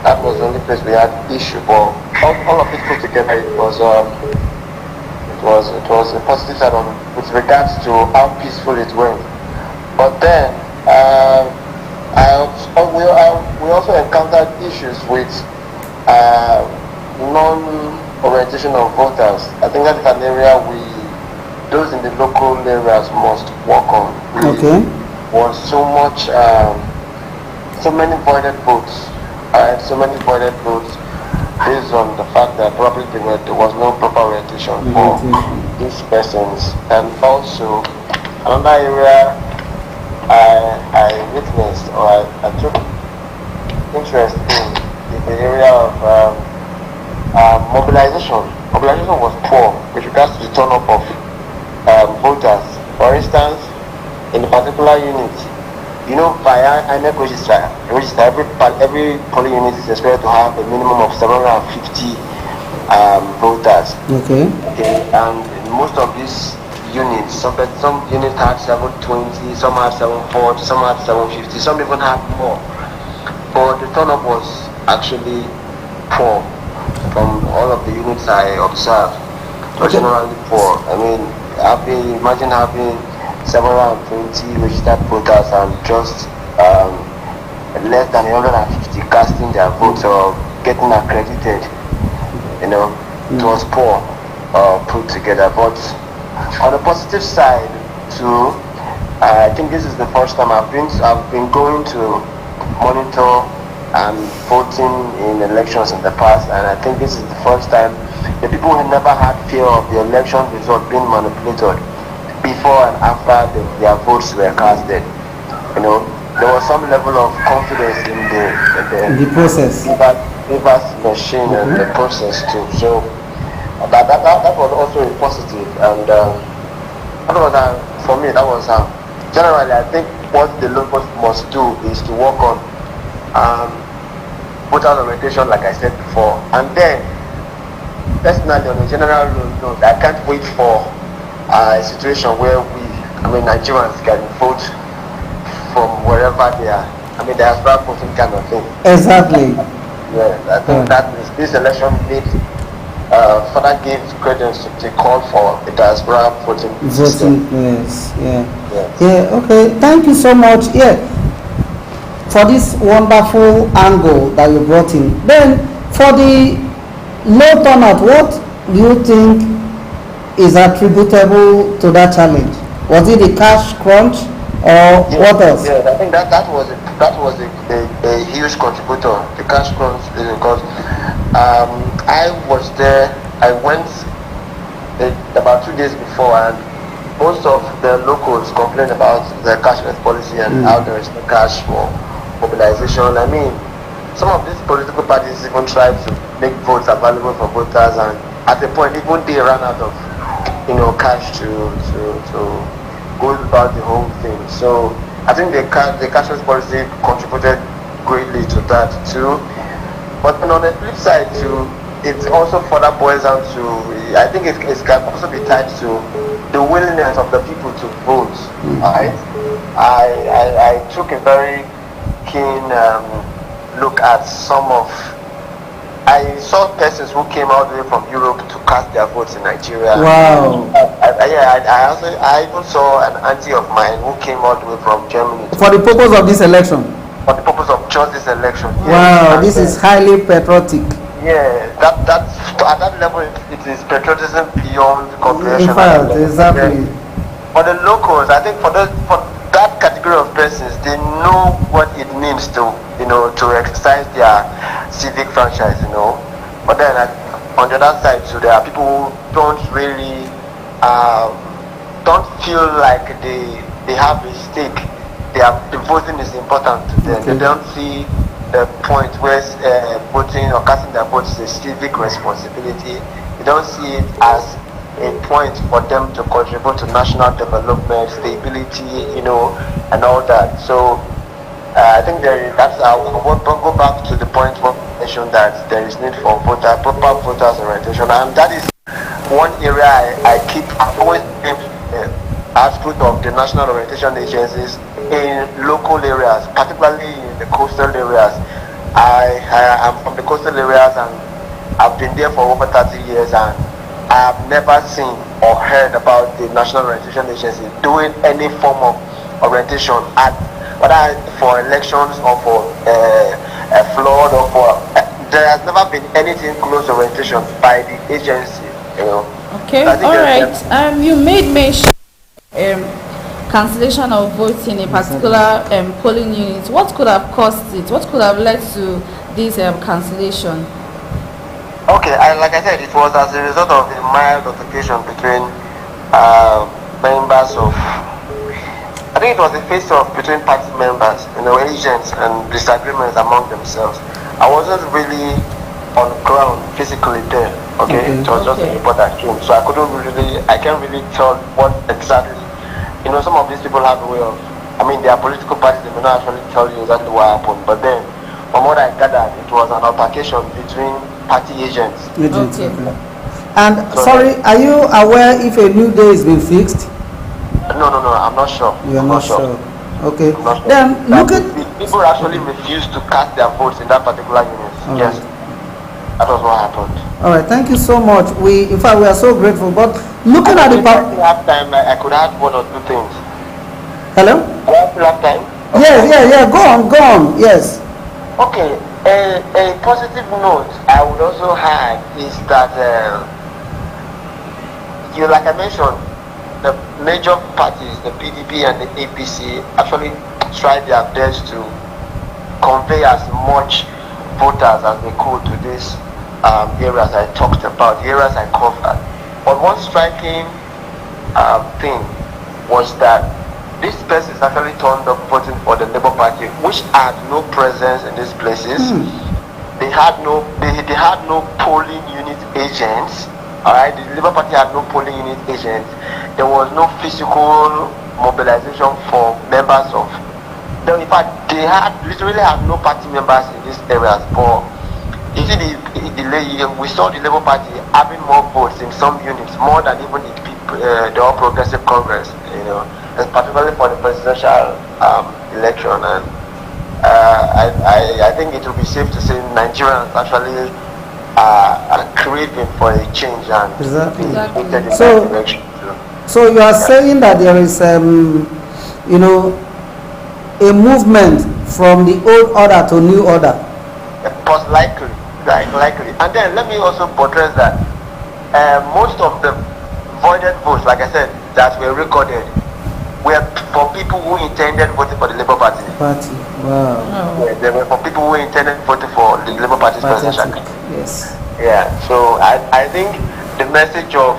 That was the only place we had issue, but all of it put together, it was a positive side on with regards to how peaceful it went. But then we also encountered issues with non-orientation of voters. I think that's an area those in the local areas must work on. Okay. Was so many voided votes. So many voided votes based on the fact that probably there was no proper orientation for these persons. And also another area I witnessed, or I took interest in the area of mobilization. Mobilization was poor with regards to the turn-up of voters. For instance, in a particular unit, via INEC register, every polling unit is expected to have a minimum of 750 voters. Okay. And in most of these units, some units had 720, some had 740, some had 750, some even had more. But the turn-up was actually poor from all of the units I observed. Okay. Generally poor. I mean, imagine having 720 registered voters and just less than 150 casting their votes or getting accredited. It was poor put together. But on the positive side too, I think this is the first time I've been going to monitor and voting in elections in the past, and I think this is the first time the people who never had fear of the election result being manipulated before and after their votes were casted. There was some level of confidence in the process. Reverse machine and the process too. So that was also a positive, and that was for me. That was generally, I think what the local must do is to work on voter orientation, like I said before, and then personally on a general note, I can't wait for a situation where Nigerians can vote from wherever they are. They are start voting kind of thing. Exactly. Yeah, I think that this election needs further give credence to the call for a diaspora voting system. Yes, yeah. Okay, thank you so much. Yeah, for this wonderful angle that you brought in. Then, for the low turnout, what do you think is attributable to that challenge? Was it the cash crunch or what else? Yeah, I think that was a huge contributor. The cash crunch is because I was there. I went about 2 days before, and most of the locals complained about the cashless policy and how there is no cash for mobilization. Some of these political parties even tried to make votes available for voters, and at a point even they ran out of cash to go about the whole thing. So I think the cashless policy contributed greatly to that too. But on the flip side too, it also further boils down to, I think it can also be tied to the willingness of the people to vote. Right? I took a very keen look at I saw persons who came all the way from Europe to cast their votes in Nigeria. Wow. I even saw an auntie of mine who came all the way from Germany. For the purpose of this election? For the purpose of just this election. Wow, and this is highly patriotic. Yeah, that's at that level it is patriotism beyond comprehension. In fact, exactly. For the locals, I think for that category of persons, they know what it means to exercise their civic franchise, But then on the other side, so there are people who don't really don't feel like they have a stake. The voting is important to them. Okay. They don't see the point where voting or casting their vote is a civic responsibility. They don't see it as a point for them to contribute to national development, stability, and all that. So I think that's I want to go back to the point where I mentioned that there is need for proper voters orientation, and that is one area I've always been output of the national orientation agencies in local areas, particularly in the coastal areas. I am from the coastal areas, and I've been there for over 30 years, and I have never seen or heard about the National Orientation Agency doing any form of orientation, whether for elections or for a flood or for. There has never been anything close to orientation by the agency. Okay, all right. You made mention cancellation of votes in a particular polling unit. What could have caused it? What could have led to this cancellation? Okay, like I said, it was as a result of a mild altercation between members of. I think it was a face-off between party members, agents, and disagreements among themselves. I wasn't really on ground physically there. Okay, it was just a report that came, so I can't really tell what exactly. Some of these people have a way of. They are political parties. They may not actually tell you exactly what happened, but then, from what I gathered, it was an altercation between party agents. Okay. And sorry, are you aware if a new day has been fixed? No, I'm not sure. You are not sure. Okay. Not sure. Then look at people actually refused to cast their votes in that particular unit. Yes, that was what happened. All right, thank you so much. In fact, we are so grateful. But looking at the have time, I could add one or two things. Hello? Do I still have time? Okay. Yeah. Go on. Yes. Okay. A positive note I would also have is that like I mentioned, the major parties, the PDP and the APC, actually tried their best to convey as much voters as they could to these areas I talked about, the areas I covered. But one striking thing was that these persons actually turned up voting for the Labour Party, which had no presence in these places. They had no polling unit agents. Alright, the Labour Party had no polling unit agents. There was no physical mobilization for members of. In fact, they literally had no party members in these areas. But you see, we saw the Labour Party having more votes in some units, more than even the All Progressive Congress. And particularly for the presidential election. And I think it will be safe to say Nigerians actually are craving for a change and Exactly. in that direction too. So you are saying that there is a movement from the old order to new order. Likely. And then let me also buttress that most of the voided votes, like I said, that were recorded were for people who intended voting for the Labour Party. Wow. Yeah, they were for people who intended voting for the Labour Party's presidential. Yes. Yeah. So I think the message of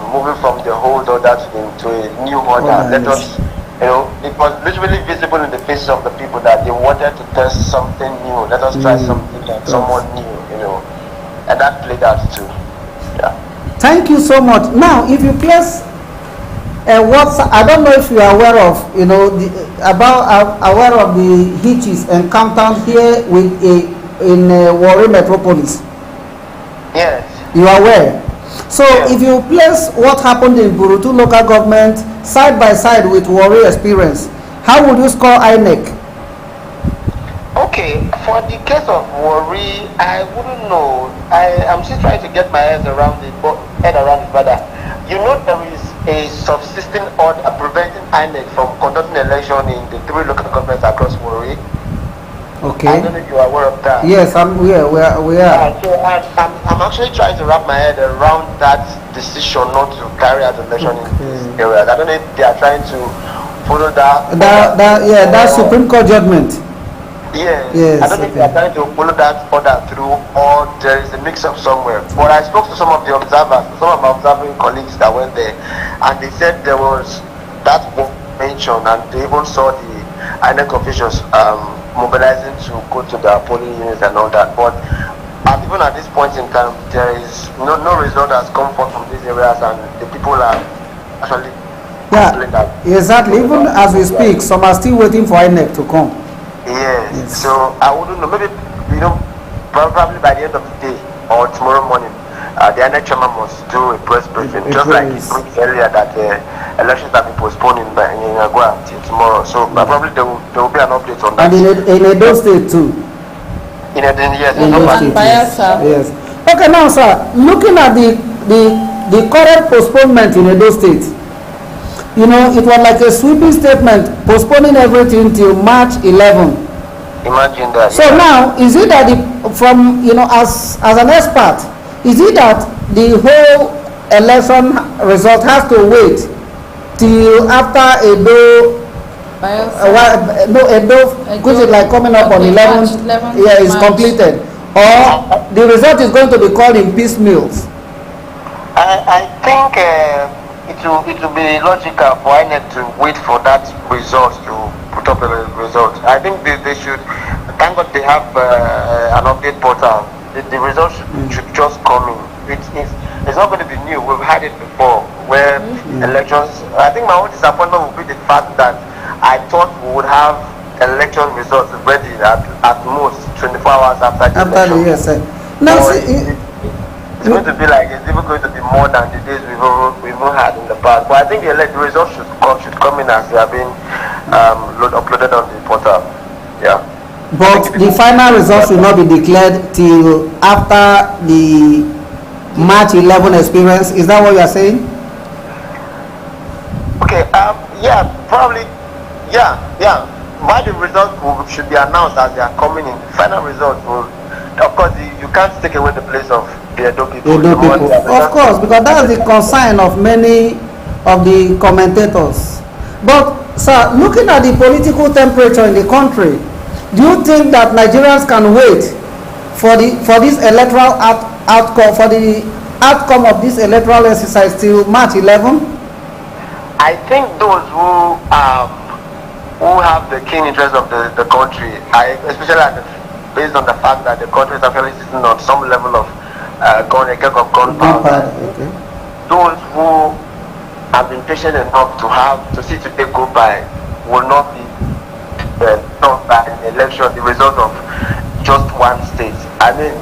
moving from the old order to a new order. Let us it was literally visible in the faces of the people that they wanted to test something new. Let us try something like someone new, and that played out too. Yeah. Thank you so much. Now, if you place I don't know if you are aware of, aware of the hitches encountered here in Warri Metropolis. Yes. You are aware. So if you place what happened in Burutu local government side by side with Warri experience, how would you score INEC? Okay, for the case of Warri, I wouldn't know. I'm still trying to get my head around it, brother. There is a subsisting order preventing INEC from conducting election in the 3 local governments across Warri. Okay. I don't know if you are aware of that. Yes, we are. So I'm actually trying to wrap my head around that decision not to carry out election in these areas. I don't know if they are trying to follow that. That Supreme Court judgment. Yes. I don't know if they are trying to follow that order through, or there is a mix-up somewhere. But I spoke to some of the observers, some of my observing colleagues that went there, and they said there was that mention, and they even saw the INEC officials mobilizing to go to the polling units and all that. But even at this point in time, there is no result has come forth from these areas, and the people are actually exactly. Even as we speak, some are still waiting for INEC to come. Yes. So I wouldn't know. Maybe probably by the end of the day or tomorrow morning, the INEC chairman must do a press briefing, just like he proved earlier that elections have been postponed in Agua till tomorrow. So probably there will be an update on that. And in Edo State too. Yes. Yes. Okay, now sir, looking at the current postponement in Edo State, it was like a sweeping statement postponing everything till March 11. Imagine that. So now, is it that as an expert, is it that the whole election result has to wait till after Edo, which is like coming up on 11th, is completed, or the result is going to be called in piecemeals? I think it will be logical for INEC to wait for that result to put up a result. I think they should. Thank God they have an update portal. The results should just come in. It's not going to be new. We've had it before where elections. I think my own disappointment would be the fact that I thought we would have election results ready at most 24 hours after the election. Yes, sir. Now, it's going to be it's even going to be more than the days we've had in the past. But I think the results should come in as they have been uploaded on the portal. Yeah. But the final results will not be declared till after the March 11 experience. Is that what you are saying? Okay. Yeah. Probably. Yeah. Why the results should be announced as they are coming in. Final results will. Of course, you can't take away the place of the Edo people. Of course, because that's the concern of many of the commentators. But, sir, looking at the political temperature in the country, do you think that Nigerians can wait for this electoral outcome, for the outcome of this electoral exercise till March 11? I think those who have the keen interest of the country, especially based on the fact that the country is actually sitting on some level of gunpowder. Okay. Those who have been patient enough to see today go by will not be known by an election, the result of just one state. I mean,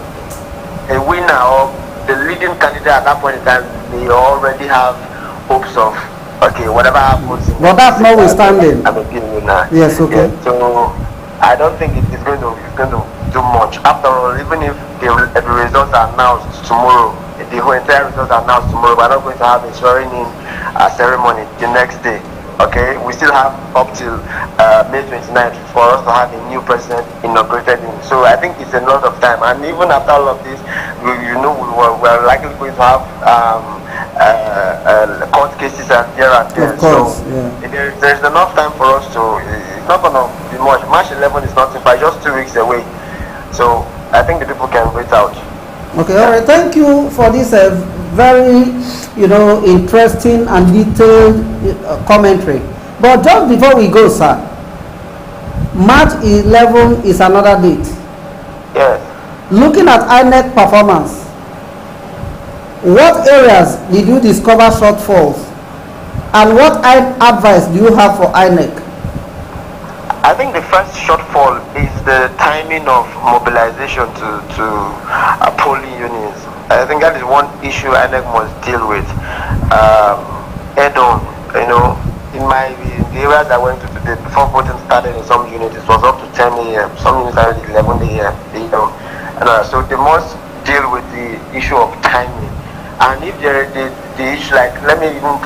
a winner or the leading candidate at that point in time, they already have hopes of whatever happens. But that's notwithstanding. I'm a big winner. Yes, okay. Yeah, so I don't think it's going to do much. After all, even if the results are announced tomorrow, the whole entire results are announced tomorrow, we're not going to have a swearing-in ceremony the next day. Okay, we still have up till May 29th for us to have a new president inaugurated in. So I think it's a lot of time. And even after all of this, we're likely going to have court cases and here and there. Of course, so there's enough time for us to. It's not going to be much. March 11 is nothing, but just 2 weeks away. So I think the people can wait out. Okay, all right. Thank you for this very, interesting and detailed commentary. But just before we go, sir, March 11 is another date. Yes. Looking at INEC performance, what areas did you discover shortfalls, and what advice do you have for INEC? I think the first shortfall is the timing of mobilization to polling units. I think that is one issue INEC must deal with head on. You know, in the areas I went to today, before voting started in some units, it was up to 10 a.m. Some units started at 11 a.m. So they must deal with the issue of timing. And if there is the issue, like, let me even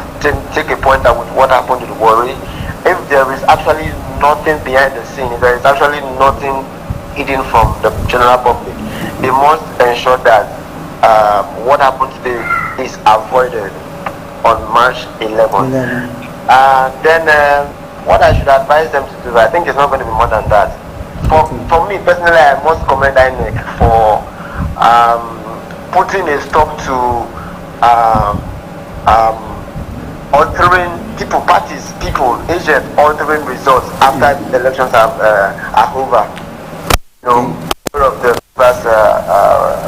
take a point out with what happened to the Warri. If there is actually nothing behind the scene, if there is actually nothing hidden from the general public, they must ensure that what happened today is avoided on March 11. Then what I should advise them to do, I think it's not going to be more than that. For me personally, I must commend INEC for putting a stop to altering agents altering results after the elections are over. You know, one of the first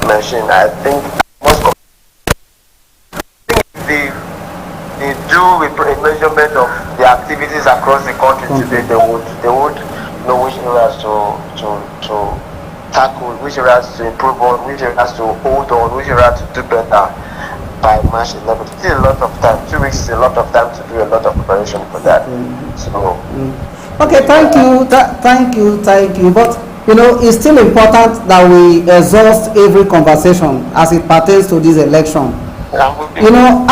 mentioned, I think most they do a measurement of the activities across the country today. They would know which areas to tackle, which areas to improve on, which areas to hold on, which areas to do better by March 11th. It's still a lot of time. 2 weeks is a lot of time to do a lot of preparation for that. So. Okay, thank you. But you know, it's still important that we exhaust every conversation as it pertains to this election. You know,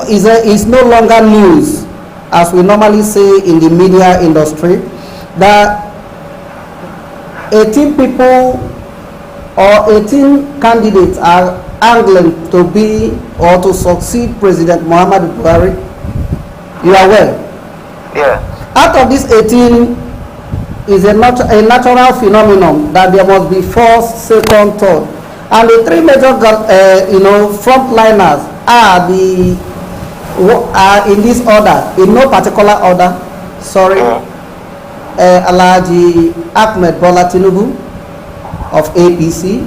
is no longer news, as we normally say in the media industry, that 18 people or 18 candidates are angling to be or to succeed President Muhammadu Buhari. You are aware? Yeah. Out of these 18 is a natural phenomenon that there must be first, second, third, and the three major frontliners are in this order, in no particular order. Sorry. Alhaji Ahmed Bola Tinubu of APC,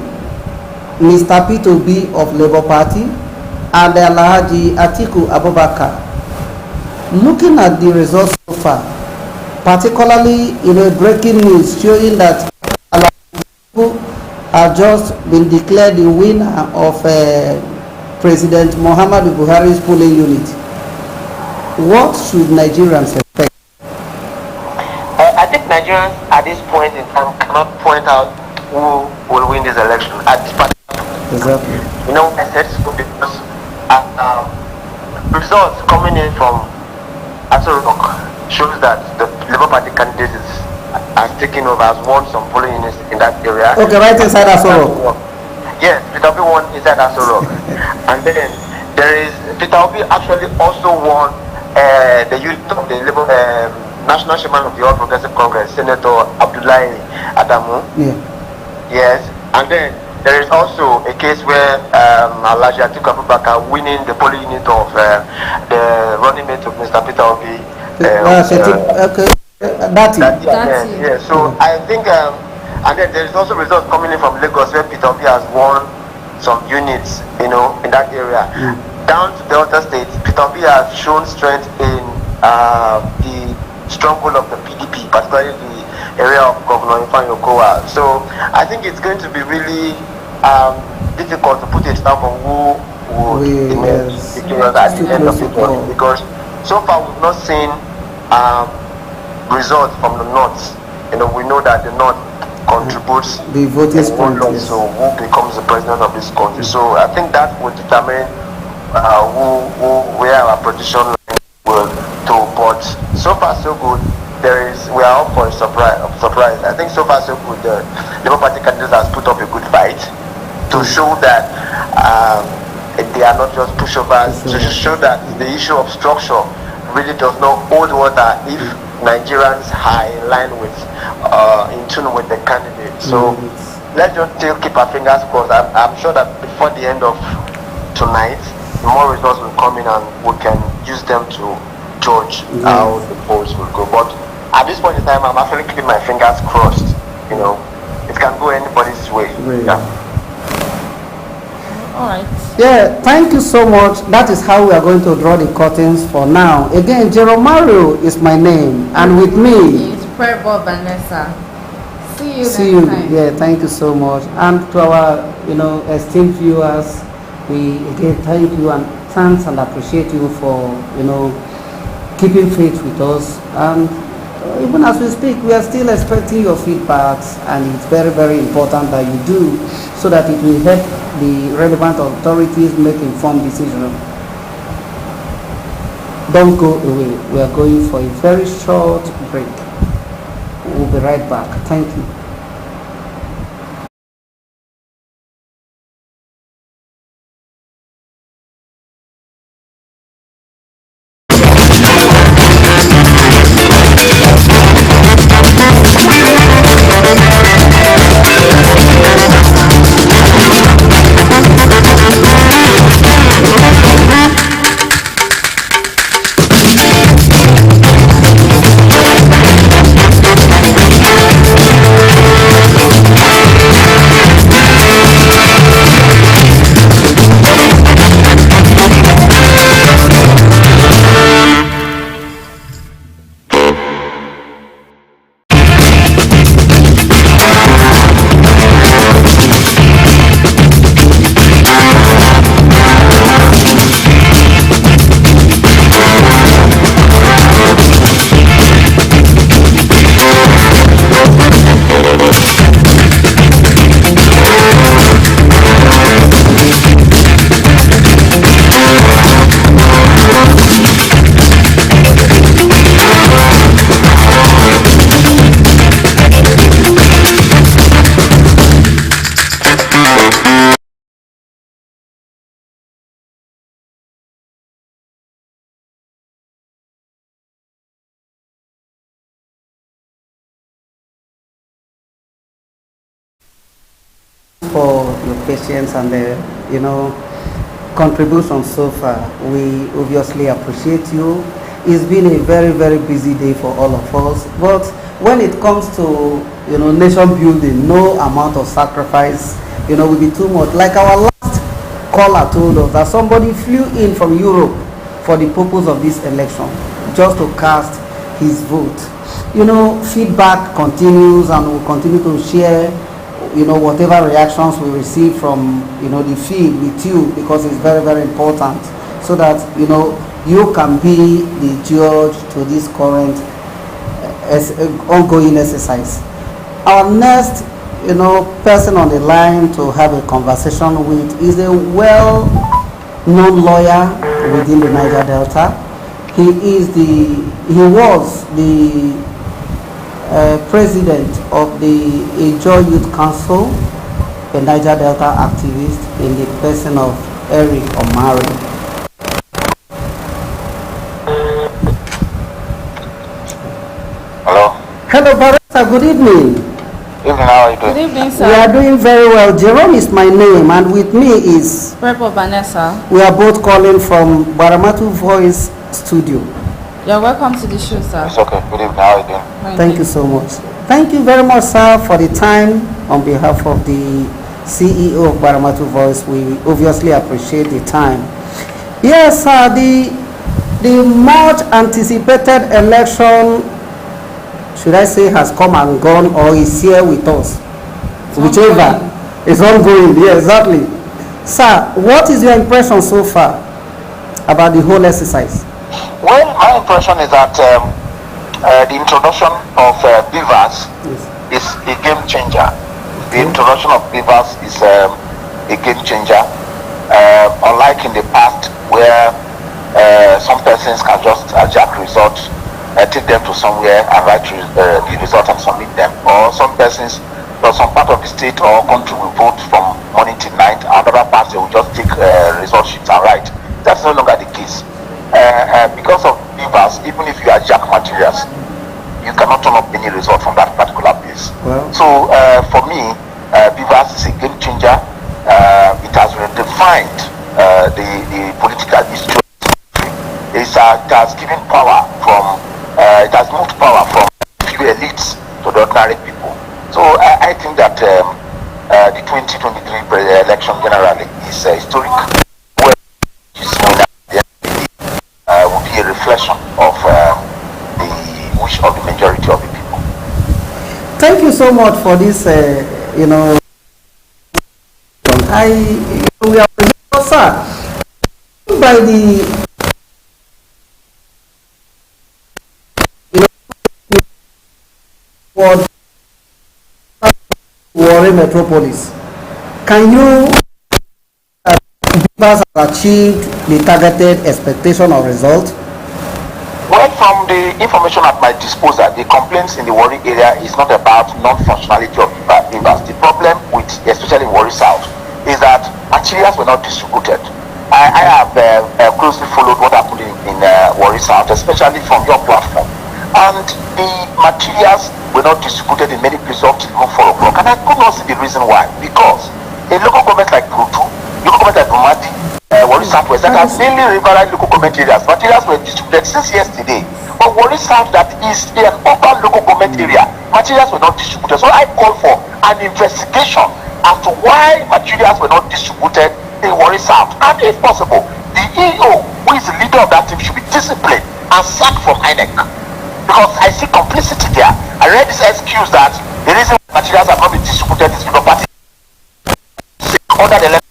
Mr. P2B of Labour Party, and Alhaji Atiku Abubakar. Looking at the results so far, particularly breaking news showing that Atiku have just been declared the winner of President Muhammadu Buhari's polling unit. What should Nigerians expect? I think Nigerians at this point in time cannot point out who will win this election at this particular time. Exactly. You know, I said so because results coming in from Aso Rock shows that the Labour Party candidate has taken over, has won some polling units in that area. Okay, right inside Aso Rock. Yes, Peter Obi won inside Aso Rock. And then there is, Peter Obi actually also won the youth of the Labour National Chairman of the All Progressive Congress, Senator Abdullahi Adamu. Yeah. Yes, and then there is also a case where Alhaji Atiku Abubakar winning the polling unit of the running mate of Mr. Peter Obi. So I think, and then there is also results coming in from Lagos where Peter Obi has won some units, in that area. Down to Delta State, Peter Obi has shown strength in the stronghold of the PDP, particularly the area of Governor Ifeanyi Okowa. So I think it's going to be really difficult to put a stamp on who would emerge victorious at the end of the journey, because so far we've not seen results from the North. We know that the North contributes the voting point, so who becomes the president of this country. So I think that will determine where our position will to. But so far so good. We are up for a surprise. I think so far so good. The Labour Party candidates has put up a good fight to show that they are not just pushovers, to show that the issue of structure really does not hold water if Nigerians are in line with, in tune with the candidate. So let's just still keep our fingers crossed. I'm sure that before the end of tonight, more results will come in and we can use them to judge how the polls will go. But at this point in time, I'm actually keeping my fingers crossed. You know, it can go anybody's way. Yeah. All right. Yeah, thank you so much. That is how we are going to draw the curtains for now. Again, GbaramatuVoice is my name, and with me is Prebo Vanessa. See you See next you. time. Yeah, thank you so much. And to our, esteemed viewers, we again thank you and thanks and appreciate you for, keeping faith with us. And even as we speak, we are still expecting your feedbacks, and it's very, very important that you do, so that it will help the relevant authorities make informed decisions. Don't go away. We are going for a very short break. We'll be right back. Thank you. For your patience and contribution so far. We obviously appreciate you. It's been a very, very busy day for all of us. But when it comes to nation building, no amount of sacrifice will be too much. Like our last caller told us that somebody flew in from Europe for the purpose of this election, just to cast his vote. Feedback continues, and we'll continue to share whatever reactions we receive from the field with you, because it's very, very important, so that you can be the judge to this current ongoing exercise. Our next person on the line to have a conversation with is a well-known lawyer within the Niger Delta. He was the president of the Joy Youth Council, a Niger Delta activist, in the person of Eric Omari. Hello. Hello, Barrister. Good evening. Evening, how are you doing? Good evening, sir. We are doing very well. Jerome is my name, and with me is Prebo Vanessa. We are both calling from GbaramatuVoice studio. You're welcome to the show, sir. It's okay. Good evening, how are you doing? Thank you so much. Thank you very much, sir, for the time. On behalf of the CEO of GbaramatuVoice, we obviously appreciate the time. Yes, sir, the much anticipated election, should I say, has come and gone, or is here with us? Whichever is ongoing. Yeah, exactly. Sir, what is your impression so far about the whole exercise? Well, my impression is that the introduction of beavers is a game changer. The introduction of beavers is a game changer. Unlike in the past, where some persons can just jack results, take them to somewhere and write the result and submit them, or some persons from some part of the state or country will vote from morning till night, and other parts they will just take result sheets and write. That's no longer the case. Because of beavers, even if you are jack materials, you cannot turn up any result from that particular place. Well. So for me, beavers is a game changer. It has redefined the political history. It has given power 2023 election generally is historic. Where will be a reflection of the wish of the majority of the people. Thank you so much for this. We are sir, by the Warri Metropolis. Can you has achieved the targeted expectation or result? Well, from the information at my disposal, the complaints in the Warri area is not about non-functionality of beavers. The problem with, especially in Warri South, is that materials were not distributed. I have closely followed what happened in Warri South, especially from your platform. And the materials were not distributed in many places up till 4 o'clock. And I could not see the reason why. Because a local government like Proto, local government like Gbaramatu, Warri Southwest, that are mainly riverine local government areas, materials were distributed since yesterday. But Warri South, that is an urban local government area, materials were not distributed. So I call for an investigation as to why materials were not distributed in Warri South. And if possible, the EO, who is the leader of that team, should be disciplined and sacked from INEC. Because I see complicity there. I read this excuse that the reason materials have not been distributed is because parties under the level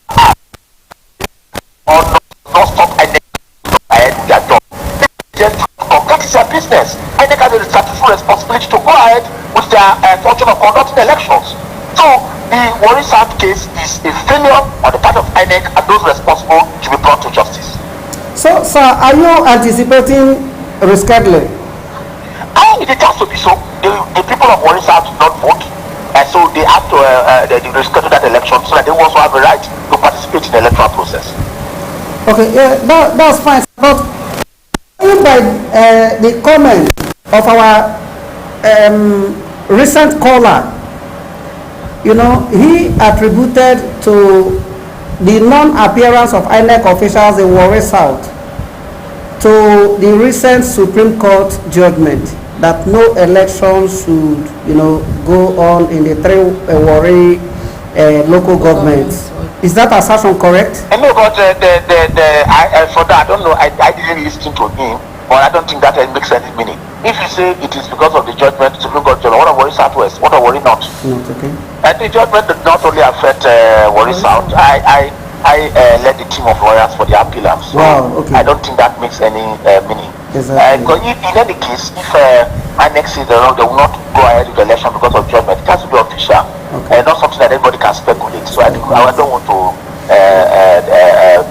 or not stop INEC ahead with their job. That is their business. INEC has a statutory responsibility to go ahead with their function of conducting elections. So the Warri South case is a failure on the part of INEC, and those responsible should be brought to justice. So, sir, are you anticipating rescheduling? It has to be so. The people of Warri South did not vote, and so they have to reschedule that election so that they also have a right to participate in the electoral process. Okay, yeah, that's fine. But by the comment of our recent caller, he attributed to the non-appearance of INEC officials in Warri South to the recent Supreme Court judgment that no election should, go on in the 3 Warri local governments. Is that assertion correct? I know, but for that, I don't know. I didn't listen to him, but I don't think that makes any meaning. If you say it is because of the judgment, Supreme Court judgment, what of Warri Southwest, what of Warri North? Not okay. And the judgment did not only affect Warri South. I led the team of lawyers for the appeal, so okay. I don't think that makes any meaning. Exactly. In any case, if INEC says they will not go ahead with the election because of judgment, it has to be official, and not something that everybody can speculate. So I don't want to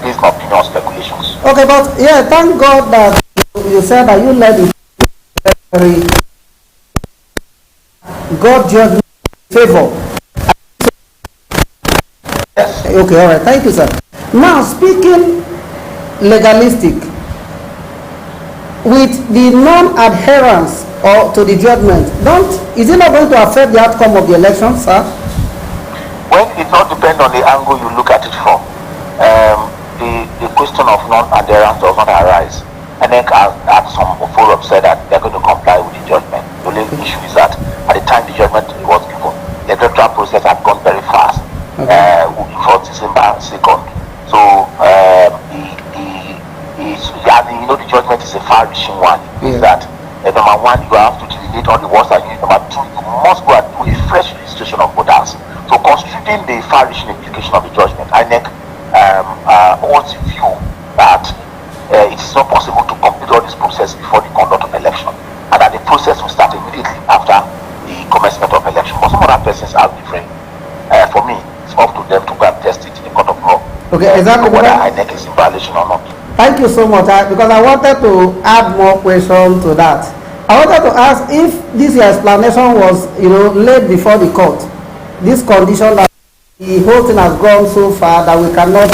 base my opinion on speculations. Okay, but yeah, thank God that you said that you led the God judgment in favor. Yes. Okay, all right. Thank you, sir. Now, speaking legalistic, with the non-adherence to the judgment, is it not going to affect the outcome of the election, sir? Well, it not depends on the angle you look at it from. The question of non-adherence does not arise. And then at some forum said that they're going to comply with the judgment. The only issue is that at the time the judgment was given, the electoral process had gone very fast. Before December 2nd. So the judgment is a far-reaching one. It means that number one, you have to delete all the words that you use. Number two, you must go and do a fresh registration of voters. So considering the far-reaching implication of the judgment, INEC holds the view that it is not possible to complete all this process before the conduct of election, and that the process will start immediately after the commencement of election. But some other persons are different. For me, it's up to them to go and test it in the court of law. Okay, exactly. Whether INEC is in violation or not. Thank you so much, because I wanted to add more questions to that. I wanted to ask if this explanation was, laid before the court. This condition that the whole thing has gone so far that we cannot.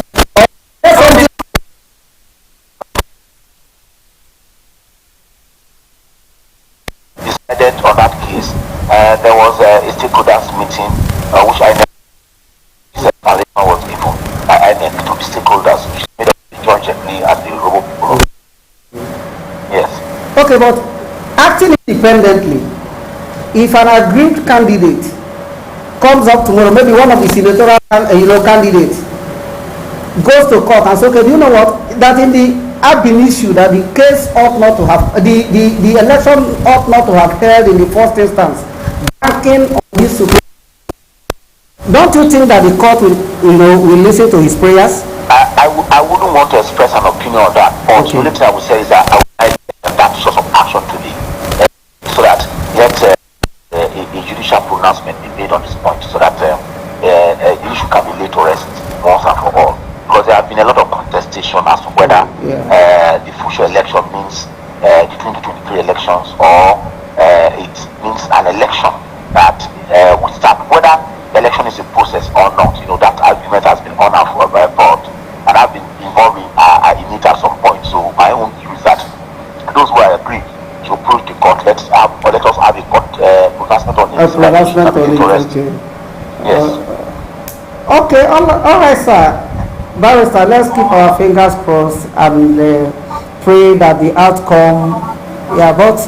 Decided on that case, there was a stakeholders meeting, which INEC was given by INEC to the stakeholders, which made up the jointly and the Robo people. Yes. Okay, but acting independently, if an aggrieved candidate comes up tomorrow, maybe one of the senatorial candidates goes to court and says, okay, do you know what, that in the ab initio that the case ought not to have, the election ought not to have held in the first instance, banking on this Supreme. Don't you think that the court will listen to his prayers? I wouldn't want to express an opinion on that, but the only thing I would say is that I would like that sort of action to be, so that a judicial pronouncement be made on this point, so that the issue can be laid to rest once and for all. Because there have been a lot of contestation as to whether the future election means the 2023 elections, or it means an election that will start. Whether the election is a process or not, that argument has been on and for and I've been involved in it at some point. So my own view is that those who are agree to approach the court, let us have a court pronouncement on it. Okay. Yes. Okay, all right, sir. Barrister, let's keep our fingers crossed and pray that the outcome. Yeah, but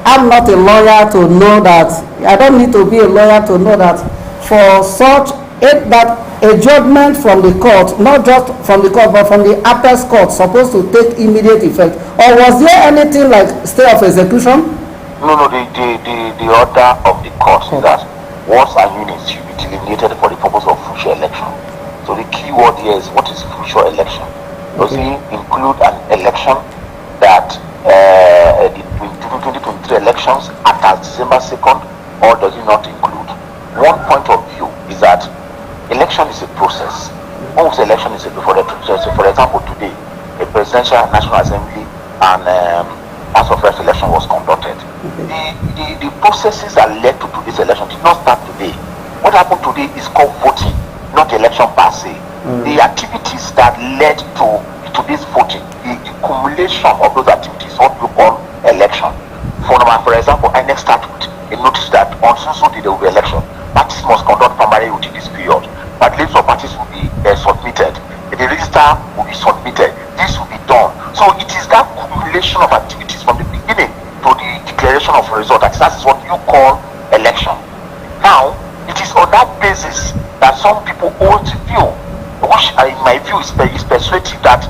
I'm not a lawyer to know that. I don't need to be a lawyer to know that for such that a judgment from the court, not just from the court but from the apex court, supposed to take immediate effect, or was there anything like stay of execution? No, the order of the court is that wards and units should be delineated for the purpose of future election. So the key word here is, what is future election? Does it include an election that the 2023 elections at December 2nd, or does it not include? One point of view is that election is a process. Most election is a process. So for example, today, a presidential National Assembly and House of Reps election was conducted. The processes that led to today's election did not start today. What happened today is called voting, not election per se. The activities that led to today's voting, the accumulation of those activities, what you call election. For example, INEC start with a notice that on so day there will be election. Parties must conduct primary within this period. But lists of parties will be submitted. The register will be submitted. This will be done. So it is that accumulation of activities from the beginning to the declaration of a result that is what you call election. Now, it is on that basis that some people hold the view, which in my view is persuasive, that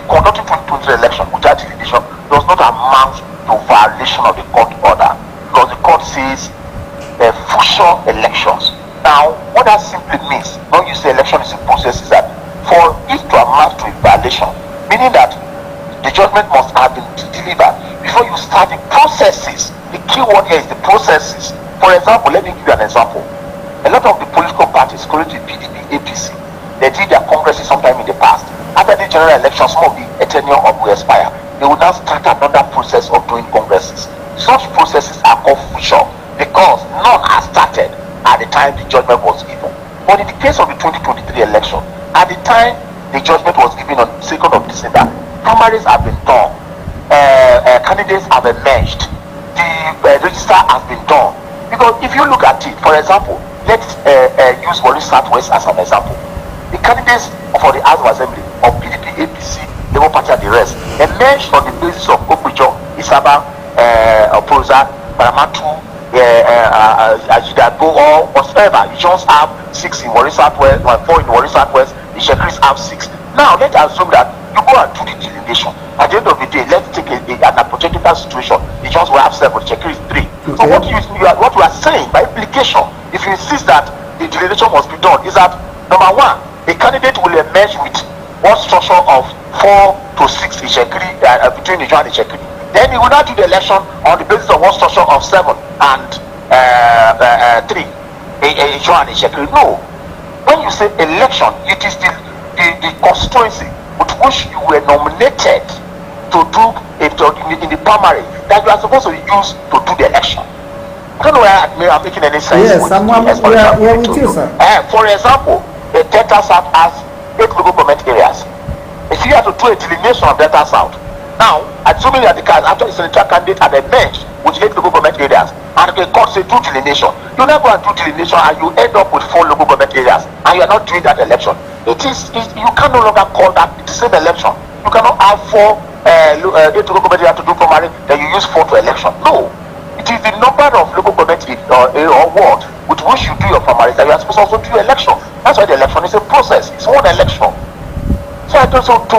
conducting 2023 election without delineation does not amount to violation of the court order, because the court says future elections. Now, what that simply means when you say election is a process is that for it to amount to a violation, meaning that the judgment must have been delivered before you start the processes. The key word here is the processes. For example, let me give you an example. A lot of the political parties, including the PDP, APC, they did their congresses sometime in the past. After the general election, some of the tenure will expire. They will now start another process of doing congresses. Such processes are called future because none are started at the time the judgment was given. But in the case of the 2023 election, at the time the judgment was given on 2nd of December, primaries have been done, candidates have emerged, the register has been done. Because if you look at it, for example, let's use Warri Southwest as an example. The candidates for the House of Assembly of PDP, APC, Labour Party and the rest emerged on the basis of Okwijo, Isaba, Opoza, Baramatu, Ajidabo, or whatever. You just have 6 in Warri Southwest, 4 in Warri Southwest, the Shekris have 6. Now let's assume that you go and do the delineation. At the end of the day, let's take an hypothetical situation. The Jones will have 7, the Shekris 3. So what you are saying by implication, if you insist that the delineation must be done, is that number 1, a candidate will emerge with one structure of 4 to 6 in Shekiri, between the Joan and Shekiri. Then he will not do the election on the basis of one structure of 7 and 3 in Joan and Shekiri. No. When you say election, it is the constituency with which you were nominated to do in the primary that you are supposed to use to do the election. I don't know whether I'm making any sense. Yes, we are with you, sir. For example, the Delta South has 8 local government areas. If you have to do a delineation of Delta South, now, assuming that the actual senatorial candidate had emerged with 8 local government areas, and the court say do delineation, you never go and do delineation and you end up with 4 local government areas, and you are not doing that election. You can no longer call that the same election. You cannot have 4 8 local government you have to do primary, then you use 4 to election. No. It is the number of local government or ward with which you do your primary that you are supposed to also do your election. That's why the election is a process. It's one election. So to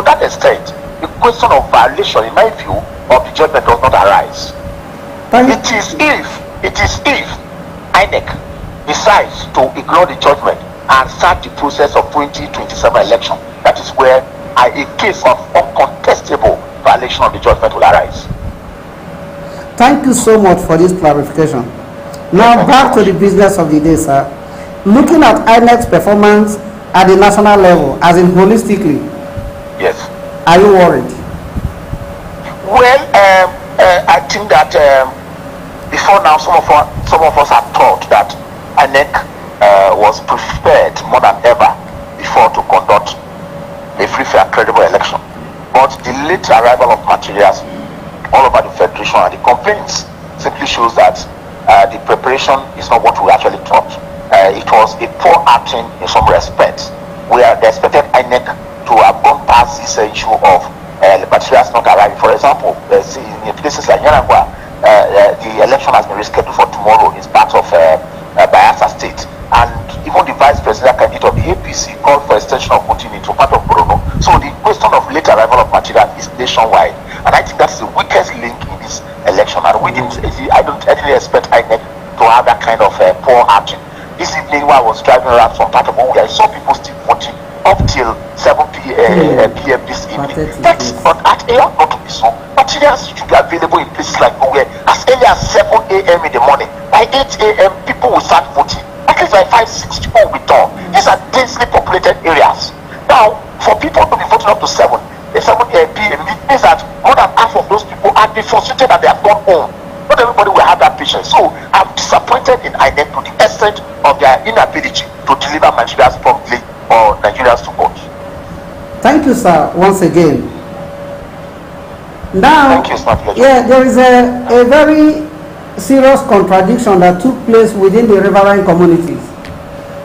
that extent, the question of violation, in my view, of the judgment does not arise. It is if INEC decides to ignore the judgment and start the process of 2027 election, that is where a case of uncontestable violation of the judgment will arise. Thank you so much for this clarification. Now back to the business of the day, sir. Looking at INEC's performance at the national level, as in holistically, yes, are you worried? Well, I think that before now, some of us have thought that INEC was prepared more than ever before to conduct a free, fair, credible election. But the late arrival of materials all over the federation and the complaints simply shows that the preparation is not what we actually thought. It was a poor acting in some respects. We had expected INEC to have gone past this issue of the materials not arriving. For example, in places like Yarangwa, the election has been rescheduled for tomorrow in part of Bayelsa State, and even the vice president candidate of the APC called for extension of voting into part of Borno. So the question of late arrival of material is nationwide, and I think that's the weakest link in this election. And I didn't expect INEC to have that kind of poor action. This evening, while I was driving around from part of Owo, I saw people still voting up till 7 p.m. this evening. That's not at all not to be so. Materials should be available in places like Owo as early as 7 a.m. in the morning. By 8 a.m., people will start voting. At least by 5-6 people will be done. These are densely populated areas. Now, for people to be voting up to 7 p.m., it means that more than half of those people are frustrated that they have gone home. Not everybody will have that patience. So I'm disappointed in INEC to the extent of their inability to deliver materials promptly or Nigerians to vote. Thank you, sir, once again. Now, thank you, sir. Yeah, there is a very serious contradiction that took place within the riverine communities.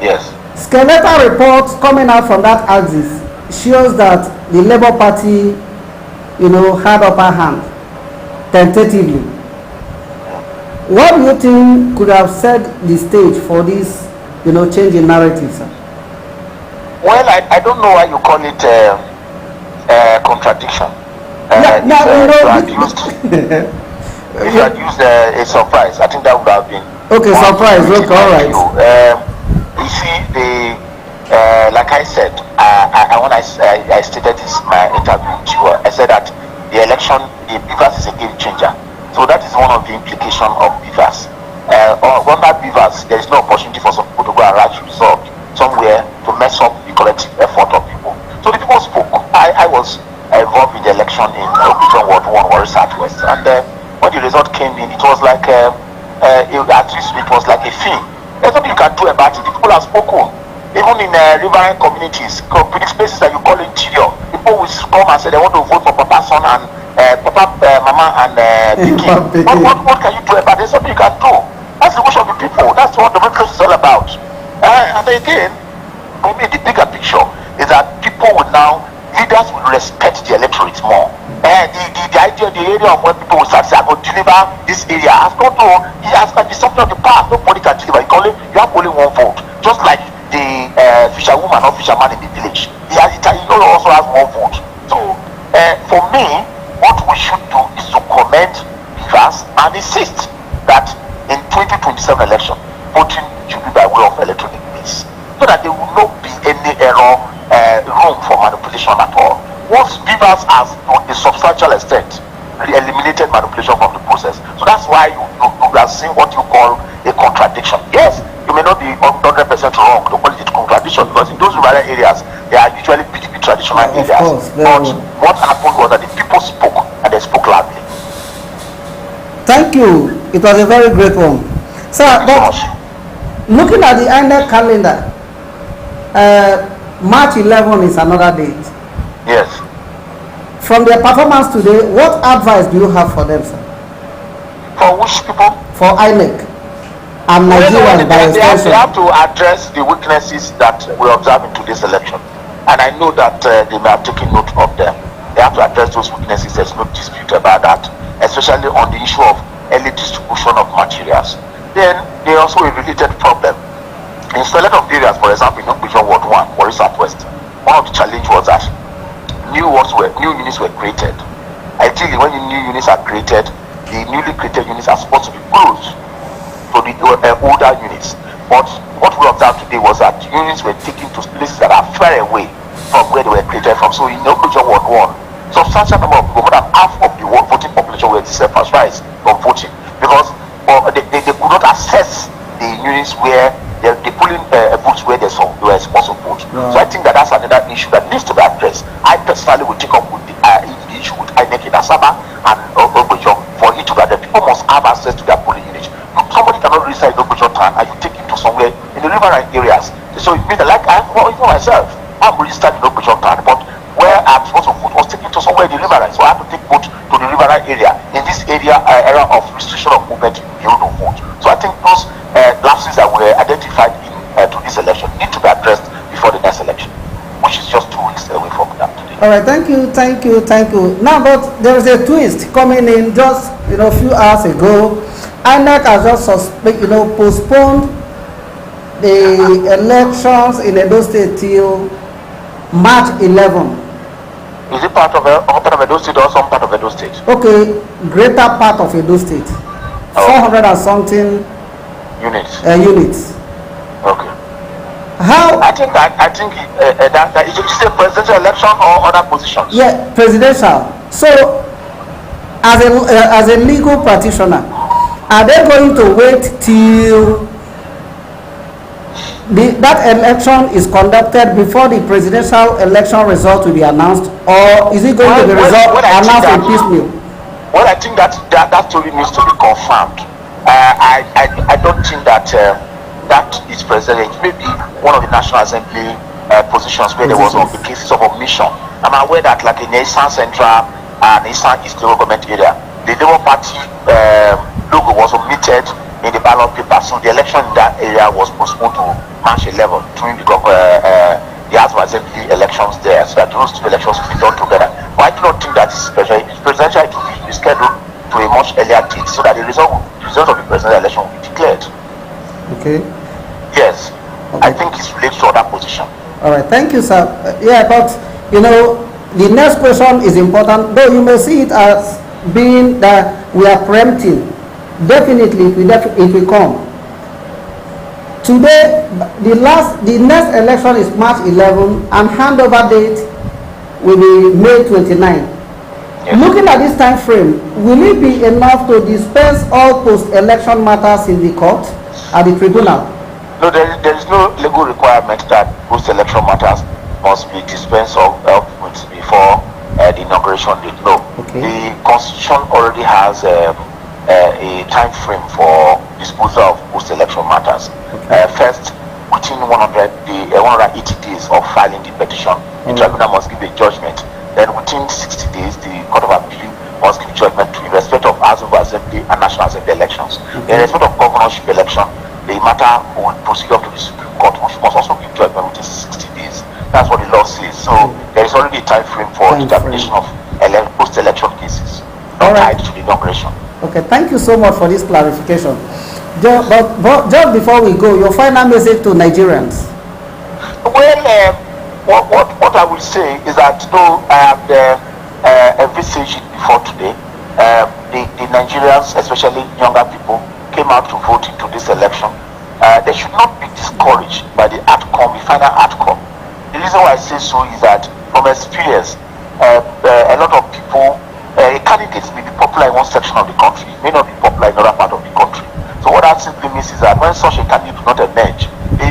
Yes. Skeletal reports coming out from that axis shows that the Labour Party, had upper hand tentatively. What do you think could have set the stage for this, change in narrative, sir? Well, I don't know why you call it contradiction. If you had used a surprise, I think that would have been okay. Surprise. Okay, all right. You see, like I said, when I stated this in my interview with you, I said that the election, the Beavers is a game changer. So that is one of the implications of Beavers. Under Beavers, there is no opportunity for some people to go and write results somewhere to mess up the collective effort of people. So the people spoke. I was involved in the election in Region Ward 1, Warri Southwest, and when the result came in, it was like at least it was like a thing. There's nothing you can do about it. The people have spoken. Even in riverine communities, spaces that you call interior, people will come and say they want to vote for Papa Son and Papa, Mama and Pikin. What can you do about it? There's something you can do. That's the wish of the people. That's what democracy is all about. And again, for me, the bigger picture is that people will now, leaders will respect the electorate more. The area of where people will start saying, I'm going to deliver this area. It has got the something of the past. Nobody can deliver. You have only one vote. Just like the fisherwoman or fisherman in the village. He also has one vote. So, for me, what we should do is to commend Beavers and insist that in 2027 election, voting should be by way of electronic means, so that there will not be any room for manipulation at all. Once Beavers has, to a substantial extent, eliminated manipulation from the process. So that's why you are seeing what you call a contradiction. Yes, you may not be 100% wrong to call it a contradiction, because in those rural areas, they are usually PDP traditional areas. But what happened was that the people spoke, and they spoke loudly. Thank you. It was a very great one. Sir, but looking at the INEC calendar, March 11 is another date. Yes. From their performance today, what advice do you have for them, sir? For which people? For INEC and Nigerians by extension. They have to address the weaknesses that we observe in today's election. and I know that they may have taken note of them. They have to address those weaknesses. There's no dispute about that, especially on the issue of early distribution of materials. Then there also a related problem. In a lot of areas, for example, in Operation Ward 1, or Southwest, one of the challenges was that new units were created. Ideally, when new units are created, the newly created units are supposed to be close to the older units. But what we observed today was that units were taken to places that are far away from where they were created from. So in Operation Ward 1, substantial number of people, more than half of the voting population were disenfranchised from voting because they could not access the units where the polling booths where they were supposed to vote. Wow. So I think that's another issue that needs to be addressed. I personally will take up with the issue with INEC in Asaba and Ogbojong for it to be that people must have access to their polling units. Somebody cannot reside in Ogbojong town and you take him to somewhere in the riverine areas. So it means that like even myself, I'm registered in Ogbojong town, but where I'm supposed to vote was taken to somewhere in the riverine. So I have to take vote to the riverine area. In this area of restriction of movement, you don't vote. So I think those lapses that were identified to this election need to be addressed before the next election, which is just 2 weeks away from that today. All right, thank you. Now, but there is a twist coming in just a few hours ago. INEC has just postponed the elections in Edo State till March 11. Is it part of Edo State or some part of Edo State? Okay, greater part of Edo State, 400 and something units. Okay. How? I think that is it a presidential election or other positions? Yeah, presidential. So, as a legal practitioner, are they going to wait till that election is conducted before the presidential election result will be announced, or is it going to be announced in piecemeal? Well, I think that story needs to be confirmed. I don't think that is president. It may be one of the National Assembly positions where there was all the cases of omission. I'm aware that like in Eastern Central and Eastern East local government area, the Labour Party logo was omitted in the ballot paper, so the election in that area was postponed to March 11 during the House of Assembly elections there, so that those two elections will be done together. But I do not think that it's presidential. It will be scheduled to a much earlier date, so that the result of the presidential election will be declared. Okay. Yes, okay. I think it's related to other position. All right, thank you, sir. Yeah, but the next question is important, though you may see it as being that we are preempting. Definitely, it will come. Today, the next election is March 11, and handover date will be May 29. Yes. Looking at this time frame, will it be enough to dispense all post-election matters in the court at the tribunal? No, there is no legal requirement that post-election matters must be dispensed with before the inauguration date. No. Okay. The Constitution already has a time frame for disposal of post-election matters. Okay. First, within 180 days of filing the petition, the tribunal must give a judgment. Then within 60 days, the Court of Appeal must give judgment in respect of House of Assembly and National Assembly elections. Okay. In respect of governorship election, the matter will proceed up to the Supreme Court, which must also give judgment within 60 days. That's what the law says. So there is already a time frame for determination of post-election cases, not tied to the inauguration. Okay, thank you so much for this clarification. But just before we go, your final message to Nigerians. Well, what I will say is that though I have envisaged it before today, the Nigerians, especially younger people, came out to vote into this election. They should not be discouraged by the outcome, the final outcome. The reason why I say so is that from experience, a lot of people, candidates may be popular in one section of the country, may not be popular in another part of the country. So what that simply means is that when such a candidate does not emerge,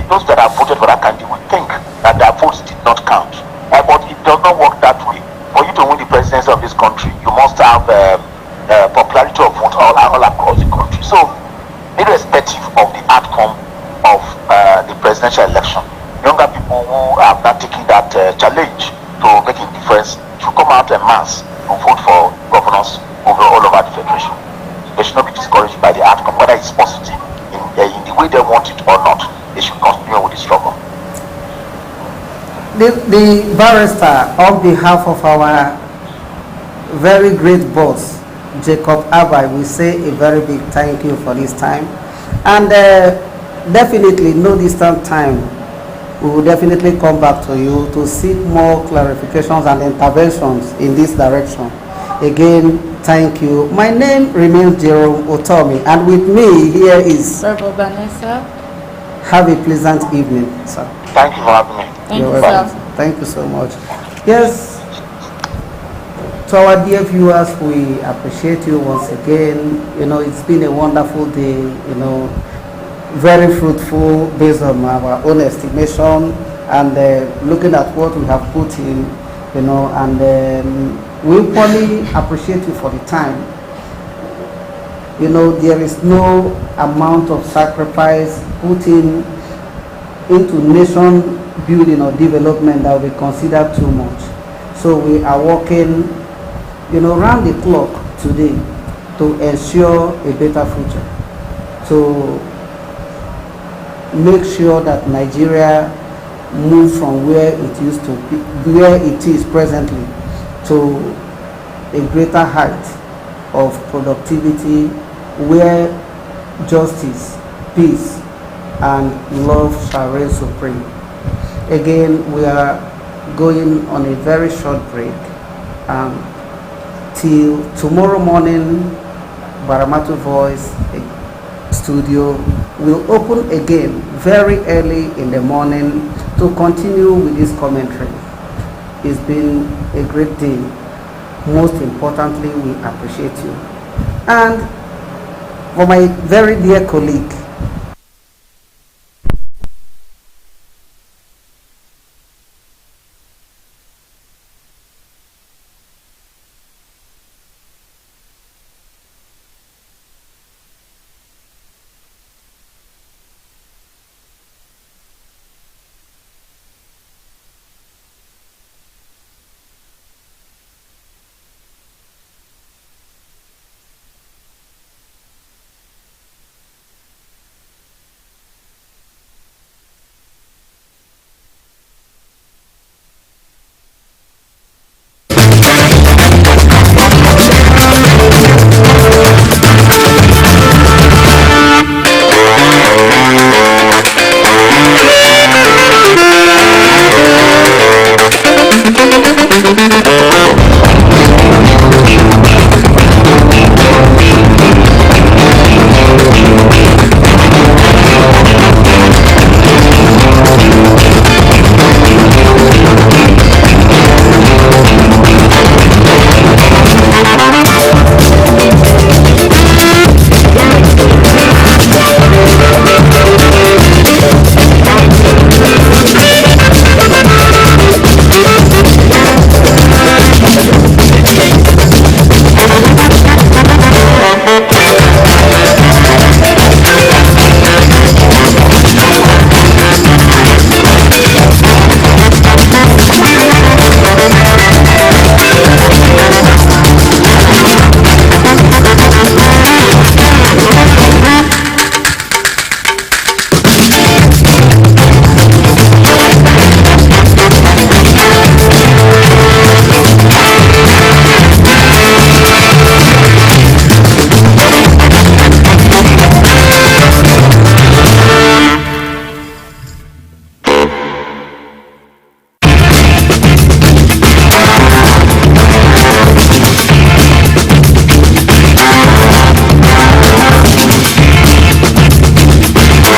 those that have voted for that candidate will think that their votes did not count. But it does not work that way. For you to win the presidency of this country, you must have popularity of vote all across the country. So, irrespective of the outcome of the presidential election, younger people who have not taken that challenge to make a difference should come out en masse to vote for governors all over the federation. They should not be discouraged by the outcome, whether it's positive in the way they want it or not. They should continue with the struggle. the barrister, on behalf of our very great boss, Jacob Abai, we say a very big thank you for this time. And definitely, no distant time, we will definitely come back to you to seek more clarifications and interventions in this direction. Again, thank you. My name remains Jerome Otomi, and with me here is Reverend Vanessa. Have a pleasant evening, sir. Thank you for having me. Thank You're you, welcome. sir. Thank you so much. Yes, to our dear viewers, we appreciate you once again. You know, it's been a wonderful day, you know, very fruitful based on our own estimation and looking at what we have put in, you know, and we equally appreciate you for the time. You know, there is no amount of sacrifice put in into nation building or development that will be considered too much. So we are working, you know, round the clock today to ensure a better future, to make sure that Nigeria moves from where it used to be, where it is presently, to a greater height of productivity, where justice, peace, and love shall reign supreme. Again, we are going on a very short break. Till tomorrow morning, GbaramatuVoice studio will open again very early in the morning to continue with this commentary. It's been a great day. Most importantly, we appreciate you. And for my very dear colleague,